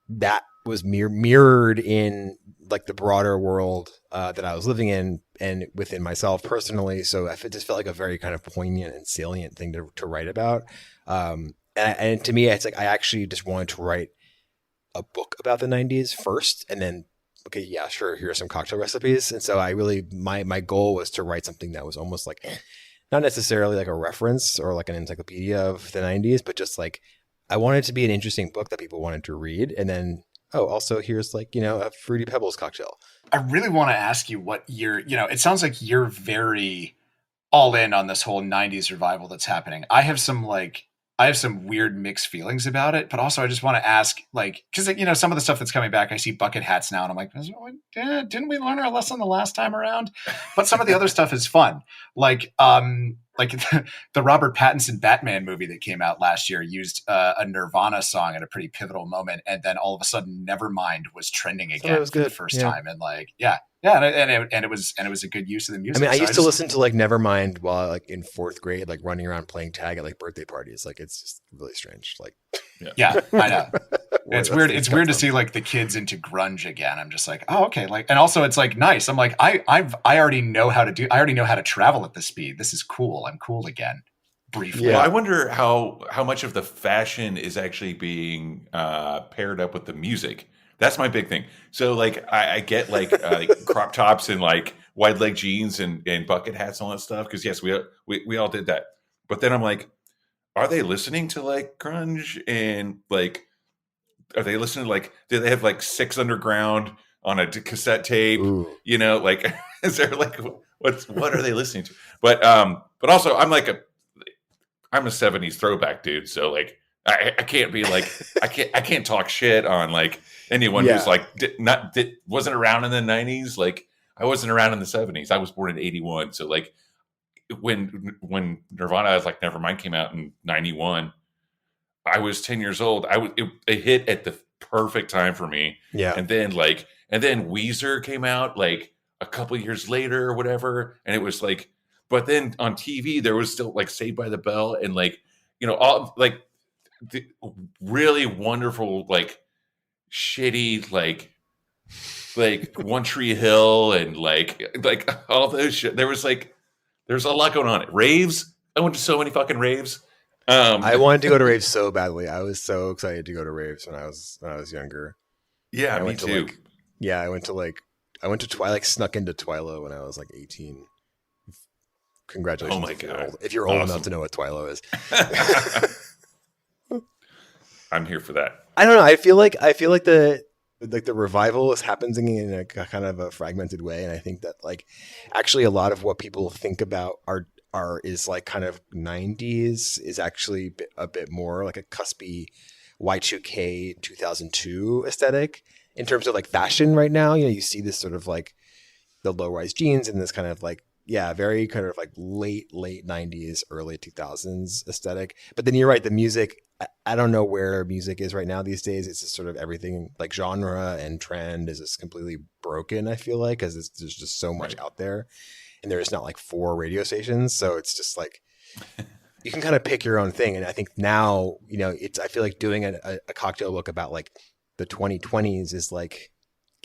Speaker 11: that was mirrored in like the broader world that I was living in and within myself personally. So it just felt like a very kind of poignant and salient thing to write about. And to me, it's like I actually just wanted to write a book about the 90s first, and then okay, yeah, sure, here are some cocktail recipes. And so I really my goal was to write something that was almost like not necessarily like a reference or like an encyclopedia of the 90s, but just like I wanted it to be an interesting book that people wanted to read. And then also here's like a Fruity Pebbles cocktail.
Speaker 10: I really want to ask you what it sounds like you're very all in on this whole 90s revival that's happening. I have some weird mixed feelings about it, but also I just want to ask, like, because some of the stuff that's coming back, I see bucket hats now, and I'm like, didn't we learn our lesson the last time around? But some of the other stuff is fun, like the Robert Pattinson Batman movie that came out last year used a Nirvana song at a pretty pivotal moment, and then all of a sudden, Nevermind was trending again for the first time, and and it was a good use of the music.
Speaker 11: I mean, I used to listen to like Nevermind while like in fourth grade, like running around playing tag at like birthday parties. Like it's just really strange. Like,
Speaker 10: yeah, I know. It's weird. It's weird to see like the kids into grunge again. I'm just like, oh, okay. Like, and also it's like nice. I'm like, I already know how to travel at this speed. This is cool. I'm cool again. Briefly.
Speaker 9: Yeah. Well, I wonder how much of the fashion is actually being paired up with the music. That's my big thing. So like I get like crop tops and like wide leg jeans and bucket hats and all that stuff. Because yes, we all did that. But then I'm like, are they listening to like grunge, and like are they listening to like, do they have like Six Underground on a cassette tape?
Speaker 11: Ooh.
Speaker 9: Like is there like what are they listening to? But also I'm a 70s throwback dude. So like I can't be like I can't talk shit on like anyone who's like wasn't around in the 90s. Like I wasn't around in the 70s. I was born in 81. So like when Nirvana like Nevermind came out in 91, I was 10 years old. It hit at the perfect time for me.
Speaker 11: Yeah.
Speaker 9: And then Weezer came out like a couple years later or whatever, and it was like, but then on TV there was still like Saved by the Bell and like all like the really wonderful like shitty like One Tree Hill and like all those shit. There's a lot going on. Raves. I went to so many fucking raves.
Speaker 11: I wanted to go to raves so badly. I was so excited to go to raves when I was younger.
Speaker 9: Yeah, me too.
Speaker 11: I went to Twilight, snuck into Twilo when I was like 18. Congratulations.
Speaker 9: Oh my God.
Speaker 11: If you're old enough to know what Twilo is.
Speaker 9: I'm here for that.
Speaker 11: I don't know. I feel like the revival is happening in a kind of a fragmented way. And I think that like actually a lot of what people think about is like kind of 90s is actually a bit more like a cuspy Y2K 2002 aesthetic in terms of like fashion right now. You see this sort of like the low rise jeans and this kind of like, very kind of like late 90s, early 2000s aesthetic. But then you're right. The music, I don't know where music is right now these days. It's just sort of everything like genre and trend is just completely broken. I feel like, because there's just so much out there, and there's not like 4 radio stations. So it's just like, you can kind of pick your own thing. And I think now, I feel like doing a cocktail book about like the 2020s is like,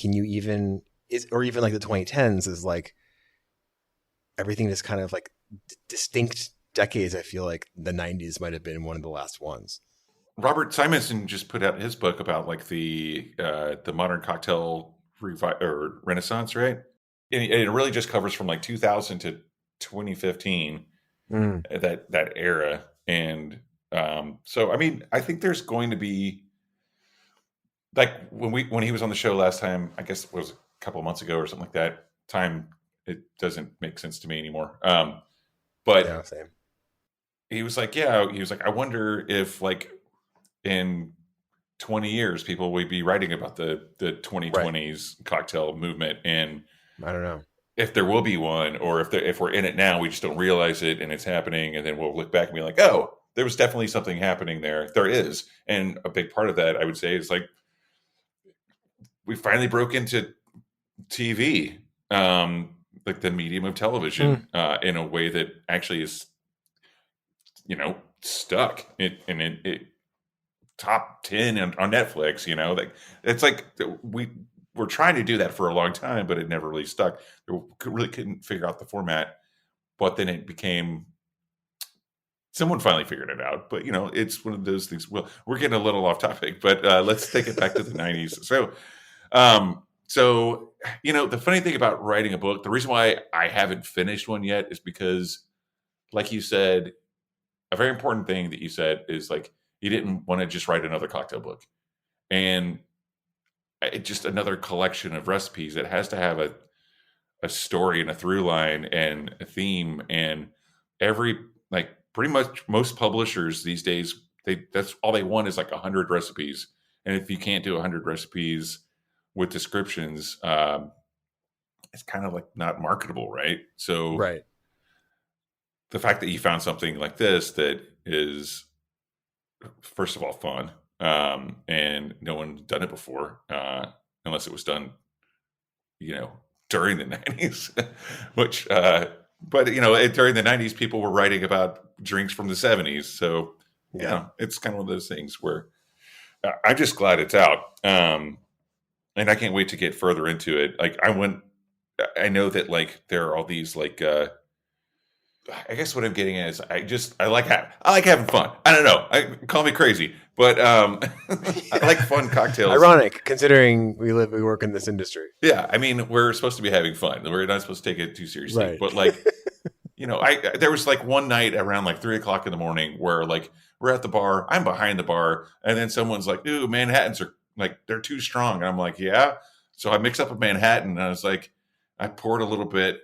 Speaker 11: or even like the 2010s is like, everything is kind of like distinct decades. I feel like the 90s might have been one of the last ones.
Speaker 9: Robert Simonson just put out his book about like the modern cocktail renaissance, right? And it really just covers from like 2000 to 2015, that era. And so, I mean, I think there's going to be, like when he was on the show last time, I guess it was a couple of months ago or something like that. Time, it doesn't make sense to me anymore. But
Speaker 11: yeah, same.
Speaker 9: He was like, I wonder if like in 20 years people will be writing about the 2020s cocktail movement, and
Speaker 11: I don't know
Speaker 9: if there will be one, or if we're in it now, we just don't realize it and it's happening, and then we'll look back and be like, oh, there was definitely something happening there. There is. And a big part of that, I would say, is like we finally broke into TV, like the medium of television, in a way that actually is, stuck in top 10 on Netflix. Like it's like we're trying to do that for a long time, but it never really stuck. We really couldn't figure out the format, but then it became. Someone finally figured it out, but it's one of those things. Well, we're getting a little off topic, but let's take it back to the 90s. So, the funny thing about writing a book, the reason why I haven't finished one yet is because, like you said, a very important thing that you said is like, you didn't want to just write another cocktail book, and just another collection of recipes. It has to have a story and a through line and a theme, and pretty much most publishers these days, that's all they want is like 100 recipes. And if you can't do 100 recipes with descriptions, it's kind of like not marketable, right? So the fact that you found something like this that is, first of all, fun, and no one's done it before, unless it was done, during the 90s, which, but during the 90s, people were writing about drinks from the 70s. So, it's kind of one of those things where I'm just glad it's out. And I can't wait to get further into it. Like I know that like there are all these like, I guess what I'm getting at is I like having fun. I don't know. Call me crazy, but I like fun cocktails.
Speaker 11: Ironic, considering we work in this industry.
Speaker 9: Yeah, I mean, we're supposed to be having fun. We're not supposed to take it too seriously. Right. But like, there was like one night around like 3:00 in the morning where like we're at the bar, I'm behind the bar, and then someone's like, "Ooh, Manhattans are like they're too strong," and I'm like, "Yeah." So I mixed up a Manhattan, and I was like, I poured a little bit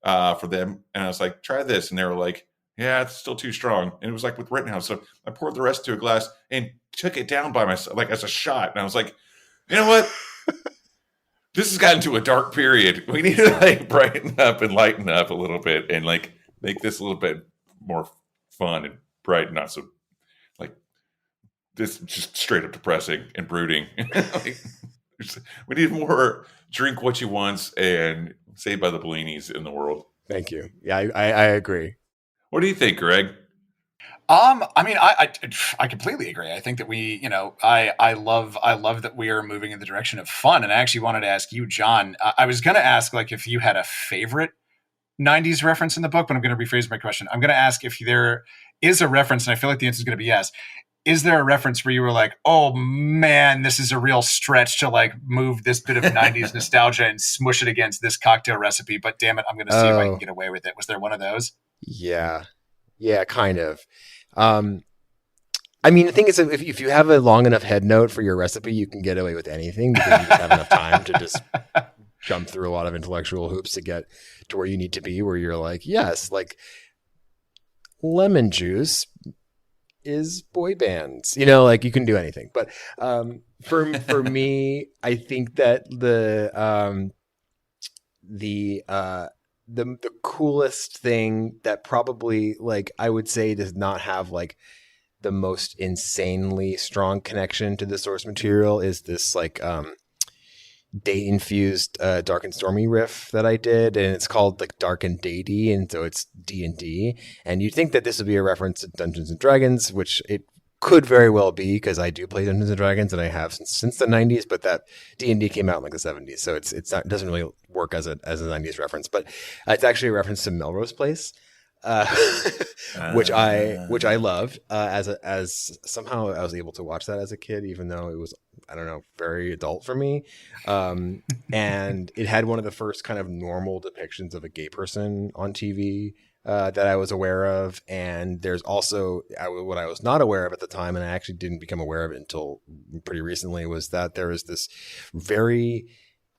Speaker 9: for them, and I was like, try this, and they were like, yeah, it's still too strong. And it was like with Rittenhouse, so I poured the rest to a glass and took it down by myself, like as a shot, and I was like, you know what, this has gotten to a dark period. We need to like brighten up and lighten up a little bit and like make this a little bit more fun and bright, not so like this just straight up depressing and brooding. Like, we need more drink what you want and Saved by the Bellinis in the world.
Speaker 11: Thank you. Yeah, I agree.
Speaker 9: What do you think, Greg?
Speaker 10: I mean, I completely agree. I think that we, I love that we are moving in the direction of fun. And I actually wanted to ask you, John, I was going to ask like if you had a favorite 90s reference in the book, but I'm going to rephrase my question. I'm going to ask if there is a reference, and I feel like the answer is going to be yes. Is there a reference where you were like, oh man, this is a real stretch to like move this bit of 90s nostalgia and smush it against this cocktail recipe, but damn it, I'm going to see if I can get away with it. Was there one of those?
Speaker 11: Yeah, kind of. I mean, the thing is, if you have a long enough head note for your recipe, you can get away with anything because you just have enough time to just jump through a lot of intellectual hoops to get to where you need to be, where you're like, yes, like lemon juice is boy bands, like you can do anything. But for me, I think that the coolest thing that probably like I would say does not have like the most insanely strong connection to the source material is this like date infused dark and stormy riff that I did, and it's called like Dark and Datey, and so it's D&D. And you'd think that this would be a reference to Dungeons and Dragons, which it could very well be, because I do play Dungeons and Dragons and I have since the 90s, but that D&D came out in like the 70s, so it's not, it doesn't really work as a 90s reference, but it's actually a reference to Melrose Place. Which I loved, as somehow I was able to watch that as a kid, even though it was, I don't know, very adult for me. And it had one of the first kind of normal depictions of a gay person on TV that I was aware of. And there's also what I was not aware of at the time, and I actually didn't become aware of it until pretty recently, was that there is this very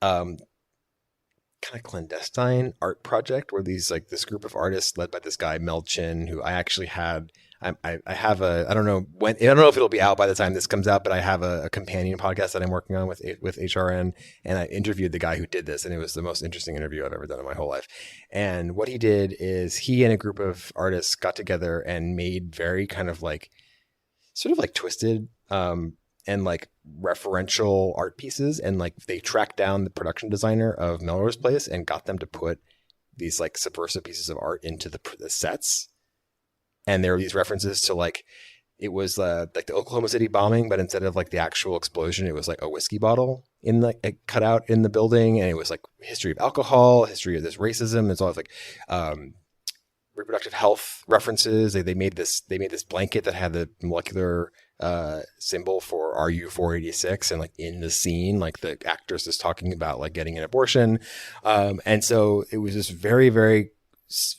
Speaker 11: kind of clandestine art project where these like this group of artists led by this guy Mel Chin, who I actually had. I have I don't know if it'll be out by the time this comes out, but I have a companion podcast that I'm working on with HRN, and I interviewed the guy who did this, and it was the most interesting interview I've ever done in my whole life. And what he did is he and a group of artists got together and made very kind of like sort of like twisted and like referential art pieces, and like they tracked down the production designer of Melrose Place and got them to put these like subversive pieces of art into the sets. And there were these references to like, it was like the Oklahoma City bombing, but instead of like the actual explosion, it was like a whiskey bottle in like cut out in the building. And it was like history of alcohol, history of this racism. It's all like reproductive health references. They made this blanket that had the molecular symbol for RU-486, and like in the scene, like the actress is talking about like getting an abortion. And so it was this very, very,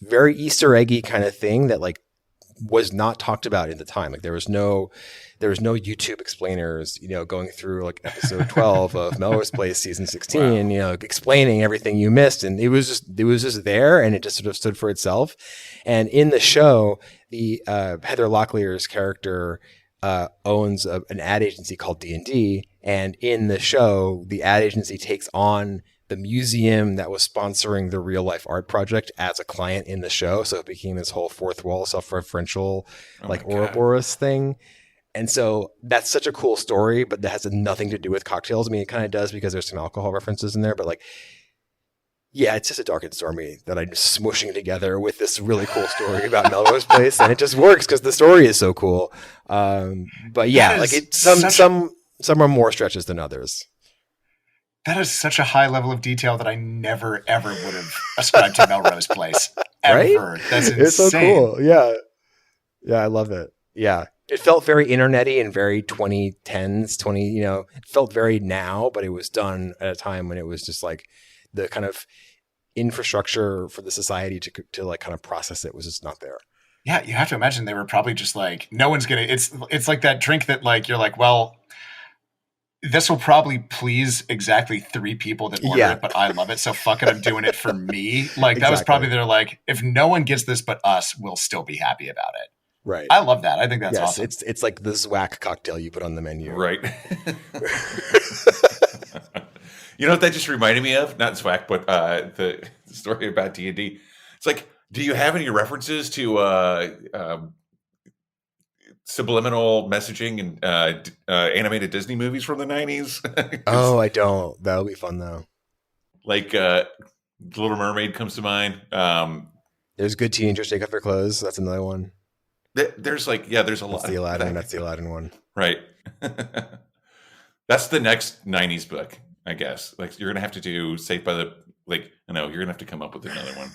Speaker 11: very Easter eggy kind of thing that like was not talked about at the time. Like there was no YouTube explainers, going through like episode 12 of Melrose Place season 16, wow, explaining everything you missed. And it was just there, and it just sort of stood for itself. And in the show, the Heather Locklear's character owns an ad agency called D&D. And in the show, the ad agency takes on the museum that was sponsoring the real life art project as a client in the show. So it became this whole fourth wall self-referential like Ouroboros thing. And so that's such a cool story, but that has nothing to do with cocktails. I mean, it kind of does because there's some alcohol references in there, but like, yeah, it's just a dark and stormy that I'm just smushing together with this really cool story about Melrose Place. And it just works because the story is so cool. But yeah, like some are more stretches than others.
Speaker 10: That is such a high level of detail that I never, ever would have ascribed to Melrose Place. Ever. Right? That's insane.
Speaker 11: It's so cool. Yeah. Yeah, I love it. Yeah. It felt very internet-y and very 2010s, it felt very now, but it was done at a time when it was just like the kind of infrastructure for the society to like kind of process it was just not there.
Speaker 10: Yeah, you have to imagine they were probably just like, no one's going to, it's like that drink that like, you're like, well, this will probably please exactly 3 people that order it, but I love it. So fuck it. I'm doing it for me. Like that was probably, they're like, if no one gets this but us, we'll still be happy about it.
Speaker 11: Right.
Speaker 10: I love that. I think that's awesome.
Speaker 11: It's like the Zwack cocktail you put on the menu.
Speaker 9: Right. You know what that just reminded me of? Not Zwack, but the story about D&D. It's like, do you have any references to subliminal messaging and animated Disney movies from the 90s?
Speaker 11: Oh, I don't. That'll be fun though.
Speaker 9: Like The Little Mermaid comes to mind.
Speaker 11: There's Good Teenagers Take Off Their Clothes. That's another one.
Speaker 9: There's like, there's a lot.
Speaker 11: That's the Aladdin one.
Speaker 9: Right. That's the next 90s book, I guess. Like you're going to have to do Saved by the, you're going to have to come up with another one.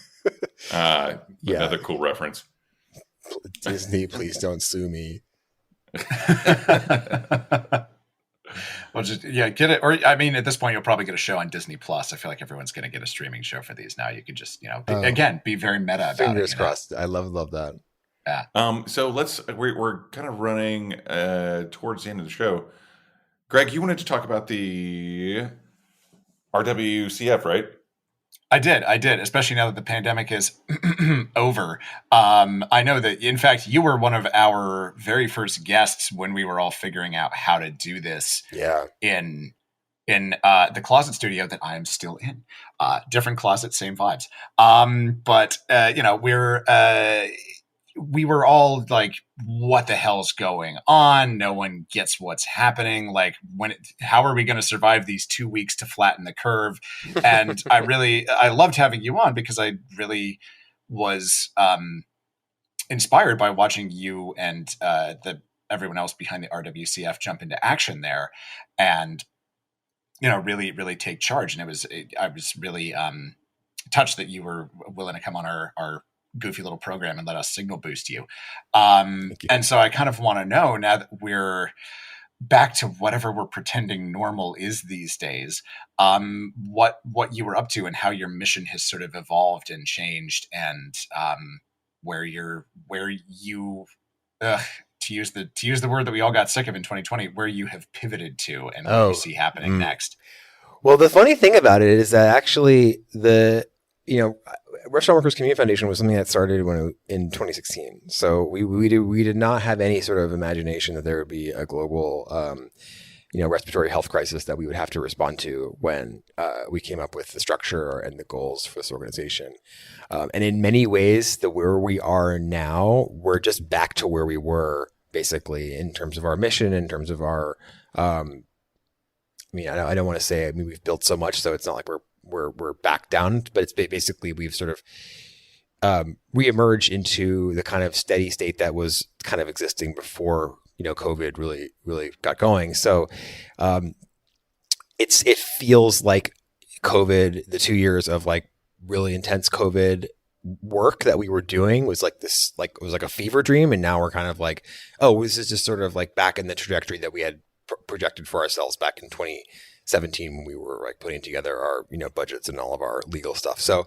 Speaker 9: Another cool reference.
Speaker 11: Disney, please don't sue me.
Speaker 10: Well, just get it. Or I mean, at this point, you'll probably get a show on Disney Plus. I feel like everyone's going to get a streaming show for these now. You could just, be very meta about it.
Speaker 11: Fingers crossed. I love that.
Speaker 10: Yeah.
Speaker 9: So we're kind of running towards the end of the show. Greg, you wanted to talk about the RWCF, right?
Speaker 10: I did, especially now that the pandemic is over. I know that, in fact, you were one of our very first guests when we were all figuring out how to do this in the closet studio that I am still in. Different closet, same vibes. But we were all like, what the hell's going on? No one gets what's happening. Like, how are we going to survive these 2 weeks to flatten the curve? And I loved having you on because I really was inspired by watching you and everyone else behind the RWCF jump into action there, and really, really take charge. And I was really touched that you were willing to come on our goofy little program and let us signal boost you. And so I kind of want to know, now that we're back to whatever we're pretending normal is these days, what you were up to and how your mission has sort of evolved and changed, and where you to use the word that we all got sick of in 2020, where you have pivoted to and what you see happening next.
Speaker 11: Well, the funny thing about it is that actually Restaurant Workers Community Foundation was something that started in 2016. So we did not have any sort of imagination that there would be a global respiratory health crisis that we would have to respond to when we came up with the structure and the goals for this organization. And in many ways, where we are now, we're just back to where we were, basically, in terms of our mission, in terms of our I don't want to say, we've built so much, so it's not like we're back down, but it's basically we've sort of reemerged into the kind of steady state that was kind of existing before COVID really got going. So it feels like COVID, the 2 years of like really intense COVID work that we were doing was like this, like it was like a fever dream, and now we're kind of like, oh, this is just sort of like back in the trajectory that we had projected for ourselves back in 2017 when we were like putting together our budgets and all of our legal stuff. So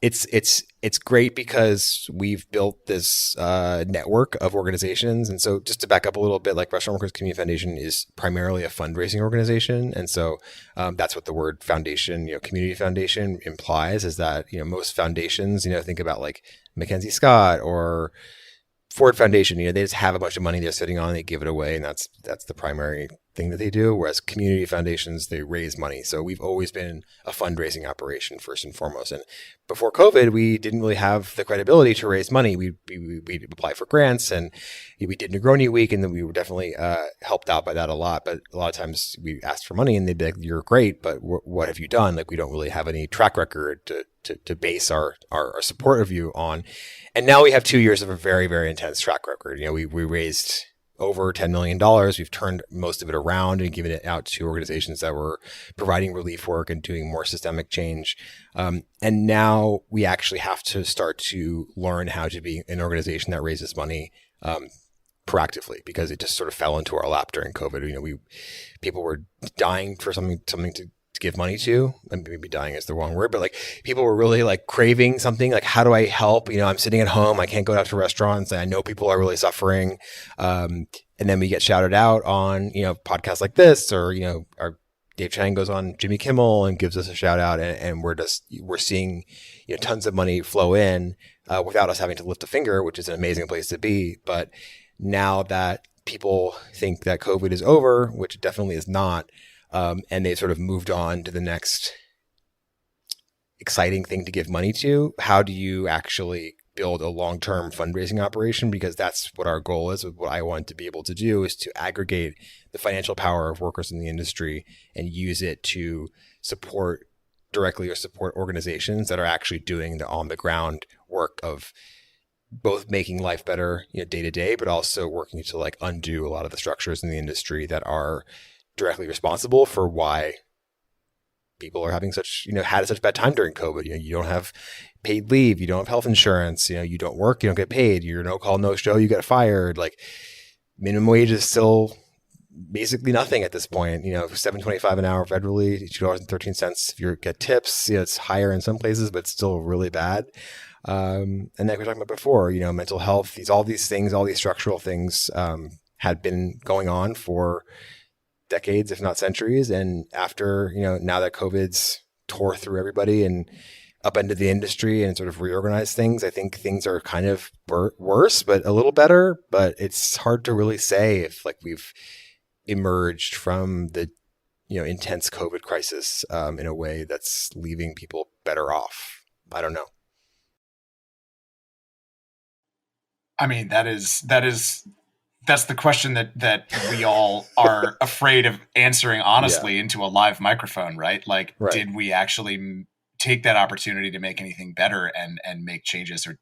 Speaker 11: it's great because we've built this network of organizations. And so just to back up a little bit, like Restaurant Workers Community Foundation is primarily a fundraising organization. And so that's what the word foundation, community foundation implies, is that, most foundations, think about like Mackenzie Scott or Ford Foundation, they just have a bunch of money they're sitting on, they give it away, and that's the primary thing that they do. Whereas community foundations, they raise money. So we've always been a fundraising operation first and foremost. And before COVID, we didn't really have the credibility to raise money. We apply for grants, and we did Negroni Week, and then we were definitely helped out by that a lot. But a lot of times we asked for money, and they'd be like, "You're great, but what have you done?" Like, we don't really have any track record to base our support of you on. And now we have 2 years of a very, very intense track record. We raised over $10 million. We've turned most of it around and given it out to organizations that were providing relief work and doing more systemic change. And now we actually have to start to learn how to be an organization that raises money proactively, because it just sort of fell into our lap during COVID. People were dying for something to give money to, and maybe dying is the wrong word, but like people were really like craving something, like, how do I help? I'm sitting at home, I can't go out to restaurants, I know people are really suffering. And then we get shouted out on, podcasts like this, or, our Dave Chang goes on Jimmy Kimmel and gives us a shout out, and we're seeing, tons of money flow in without us having to lift a finger, which is an amazing place to be. But now that people think that COVID is over, which it definitely is not, and they sort of moved on to the next exciting thing to give money to, how do you actually build a long-term fundraising operation? Because that's what our goal is. What I want to be able to do is to aggregate the financial power of workers in the industry and use it to support directly or support organizations that are actually doing the on-the-ground work of both making life better, day to day, but also working to like undo a lot of the structures in the industry that are directly responsible for why people are having had such bad time during COVID. You don't have paid leave, you don't have health insurance, you don't work, you don't get paid, you're no call, no show, you get fired. Like, minimum wage is still basically nothing at this point. $7.25 an hour federally, $2.13 if you get tips. It's higher in some places, but it's still really bad. And like we were talking about before, mental health, all these things, all these structural things had been going on for decades, if not centuries. And after, now that COVID's tore through everybody and upended the industry and sort of reorganized things, I think things are kind of worse, but a little better. But it's hard to really say if like we've emerged from the, intense COVID crisis in a way that's leaving people better off. I don't know.
Speaker 10: I mean, that's the question that we all are afraid of answering honestly into a live microphone, right? Like, did we actually take that opportunity to make anything better and make changes, or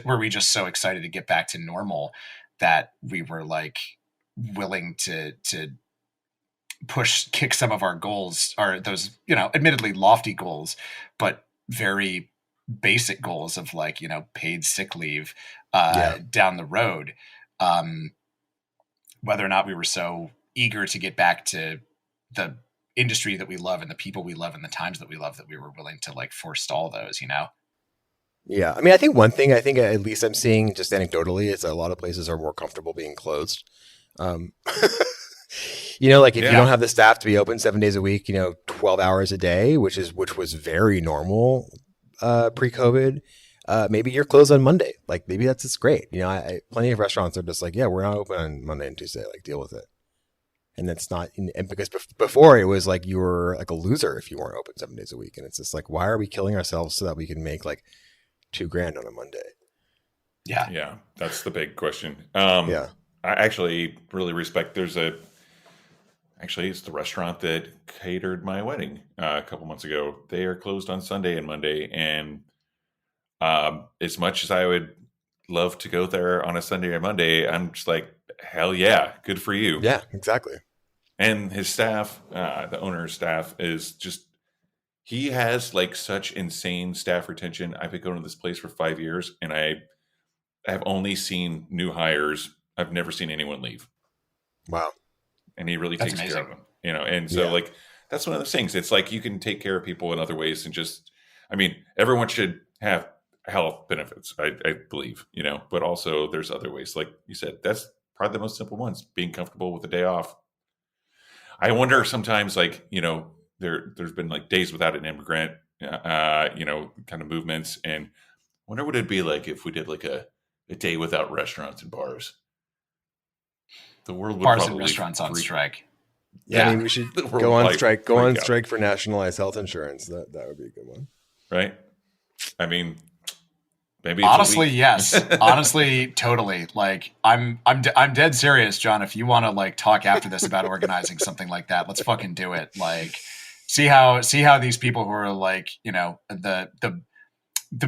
Speaker 10: were we just so excited to get back to normal that we were like willing to kick some of our goals, or those, admittedly lofty goals, but very basic goals of like, paid sick leave down the road. Whether or not we were so eager to get back to the industry that we love and the people we love and the times that we love, that we were willing to like forestall those,
Speaker 11: Yeah. I mean, I think one thing at least I'm seeing just anecdotally is that a lot of places are more comfortable being closed. Like if you don't have the staff to be open 7 days a week, 12 hours a day, which was very normal pre-COVID. Maybe you're closed on Monday. Like maybe that's just great. Plenty of restaurants are just like, yeah, we're not open on Monday and Tuesday. Like deal with it. And that's not, and because before it was like you were like a loser if you weren't open 7 days a week. And it's just like, why are we killing ourselves so that we can make like $2,000 on a Monday?
Speaker 10: Yeah.
Speaker 9: Yeah. That's the big question.
Speaker 11: Yeah.
Speaker 9: I actually really respect, it's the restaurant that catered my wedding a couple months ago. They are closed on Sunday and Monday. And as much as I would love to go there on a Sunday or Monday, I'm just like, hell yeah, good for you.
Speaker 11: Yeah, exactly.
Speaker 9: And his staff, the owner's staff, is just, he has like such insane staff retention. I've been going to this place for 5 years, and I have only seen new hires. I've never seen anyone leave.
Speaker 11: Wow.
Speaker 9: And he really takes care of them, and so like, that's one of those things. It's like, you can take care of people in other ways than just, everyone should have health benefits, I believe, but also there's other ways. Like you said, that's probably the most simple ones, being comfortable with a day off. I wonder sometimes, like, there's been like days without an immigrant, kind of movements, and wonder what it'd be like if we did like a day without restaurants and bars. The world would
Speaker 10: bars
Speaker 9: probably
Speaker 10: and restaurants on strike.
Speaker 11: Yeah, we should go on strike. Go on strike for nationalized health insurance. That would be a good one,
Speaker 9: right? Maybe
Speaker 10: honestly, yes. Honestly, totally. Like, I'm dead serious, John. If you want to like talk after this about organizing something like that, let's fucking do it. Like, see how these people who are like, the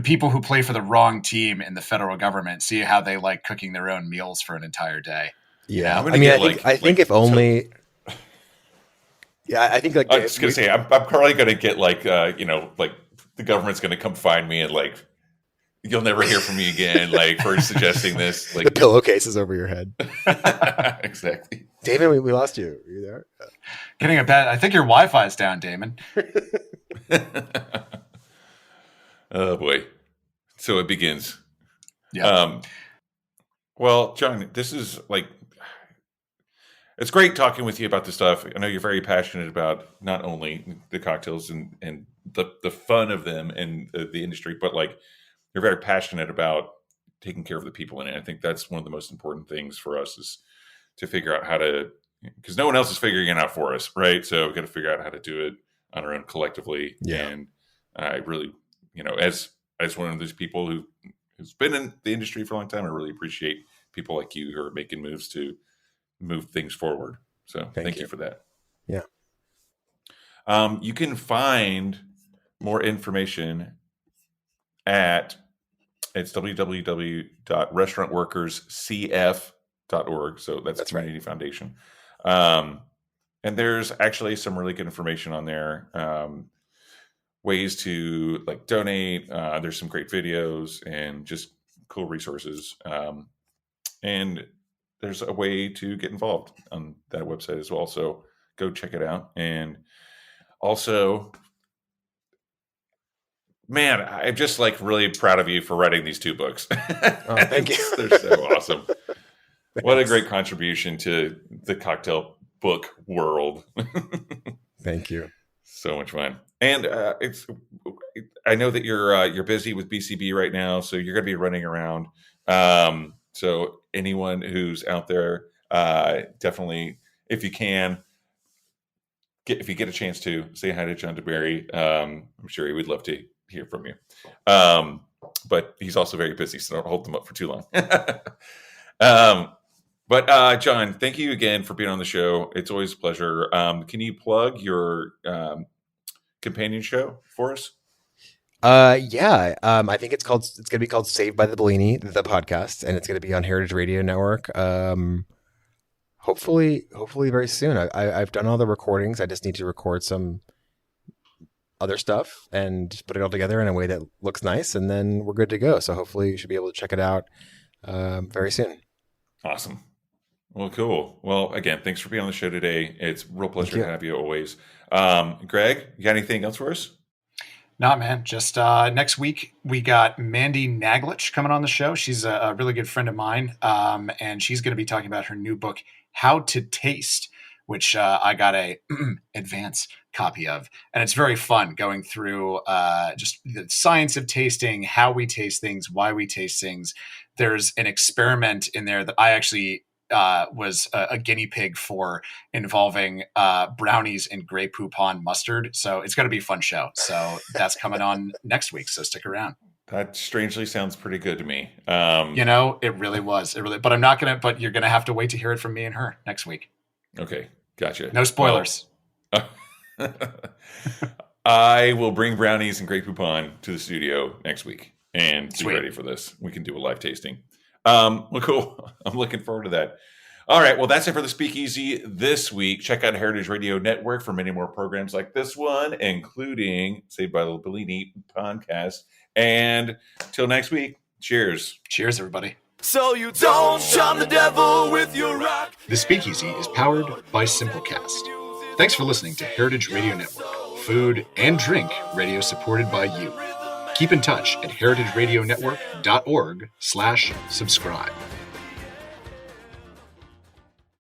Speaker 10: people who play for the wrong team in the federal government, see how they like cooking their own meals for an entire day.
Speaker 11: Yeah, I think if only. Yeah, I think like
Speaker 9: I was gonna say, I'm probably gonna get like like the government's gonna come find me and like, you'll never hear from me again, like, for suggesting this. Like,
Speaker 11: the pillowcases over your head.
Speaker 9: Exactly.
Speaker 11: Damon, we lost you. Are you there?
Speaker 10: Getting a bad. I think your Wi-Fi is down, Damon.
Speaker 9: Oh boy. So it begins.
Speaker 10: Yeah.
Speaker 9: Well, John, this is like, it's great talking with you about this stuff. I know you're very passionate about not only the cocktails and the fun of them and the industry, but like, you're very passionate about taking care of the people in it. I think that's one of the most important things for us, is to figure out how to, because no one else is figuring it out for us, right? So we've got to figure out how to do it on our own collectively.
Speaker 11: Yeah.
Speaker 9: And I really, as one of those people who's been in the industry for a long time, I really appreciate people like you who are making moves to move things forward. So thank you for that.
Speaker 11: Yeah.
Speaker 9: You can find more information at www.restaurantworkerscf.org. So that's Community
Speaker 11: right.
Speaker 9: Foundation. And there's actually some really good information on there. Ways to like donate. There's some great videos and just cool resources. And there's a way to get involved on that website as well. So go check it out. And also, man, I'm just like really proud of you for writing these 2 books.
Speaker 11: Oh, thank you.
Speaker 9: They're so awesome. What a great contribution to the cocktail book world.
Speaker 11: Thank you.
Speaker 9: So much fun. And I know that you're busy with BCB right now, so you're going to be running around. So anyone who's out there, definitely, if you can, if you get a chance to, say hi to John DeBerry. I'm sure he would love to hear from you. But he's also very busy, so don't hold them up for too long. But John, thank you again for being on the show. It's always a pleasure. Can you plug your companion show for us?
Speaker 11: Yeah. I think it's going to be called Saved by the Bellini, the podcast, and it's going to be on Heritage Radio Network. Hopefully very soon. I've done all the recordings. I just need to record some other stuff and put it all together in a way that looks nice, and then we're good to go. So hopefully you should be able to check it out very soon.
Speaker 9: Awesome. Well, cool. Well, again, thanks for being on the show today. It's a real pleasure to have you always. Greg, you got anything else for us?
Speaker 10: Nah, man. Just next week, we got Mandy Naglich coming on the show. She's a really good friend of mine, and she's going to be talking about her new book, How to Taste, which I got a advance copy of. And it's very fun going through just the science of tasting, how we taste things, why we taste things. There's an experiment in there that I actually was a guinea pig for, involving brownies and Grey Poupon mustard. So it's going to be a fun show. So that's coming on next week. So stick around.
Speaker 9: That strangely sounds pretty good to me.
Speaker 10: It really was. But I'm not going to, but you're going to have to wait to hear it from me and her next week.
Speaker 9: Okay. Gotcha.
Speaker 10: No spoilers.
Speaker 9: Well, I will bring brownies and Grey Poupon to the studio next week and be ready for this. We can do a live tasting. Well, cool. I'm looking forward to that. All right. Well, that's it for the Speakeasy this week. Check out Heritage Radio Network for many more programs like this one, including Saved by the Bellini podcast. And till next week, cheers.
Speaker 10: Cheers, everybody.
Speaker 8: So you don't shun the devil with your rock.
Speaker 6: The Speakeasy is powered by Simplecast. Thanks for listening to Heritage Radio Network, food and drink radio supported by you. Keep in touch at heritageradionetwork.org/subscribe.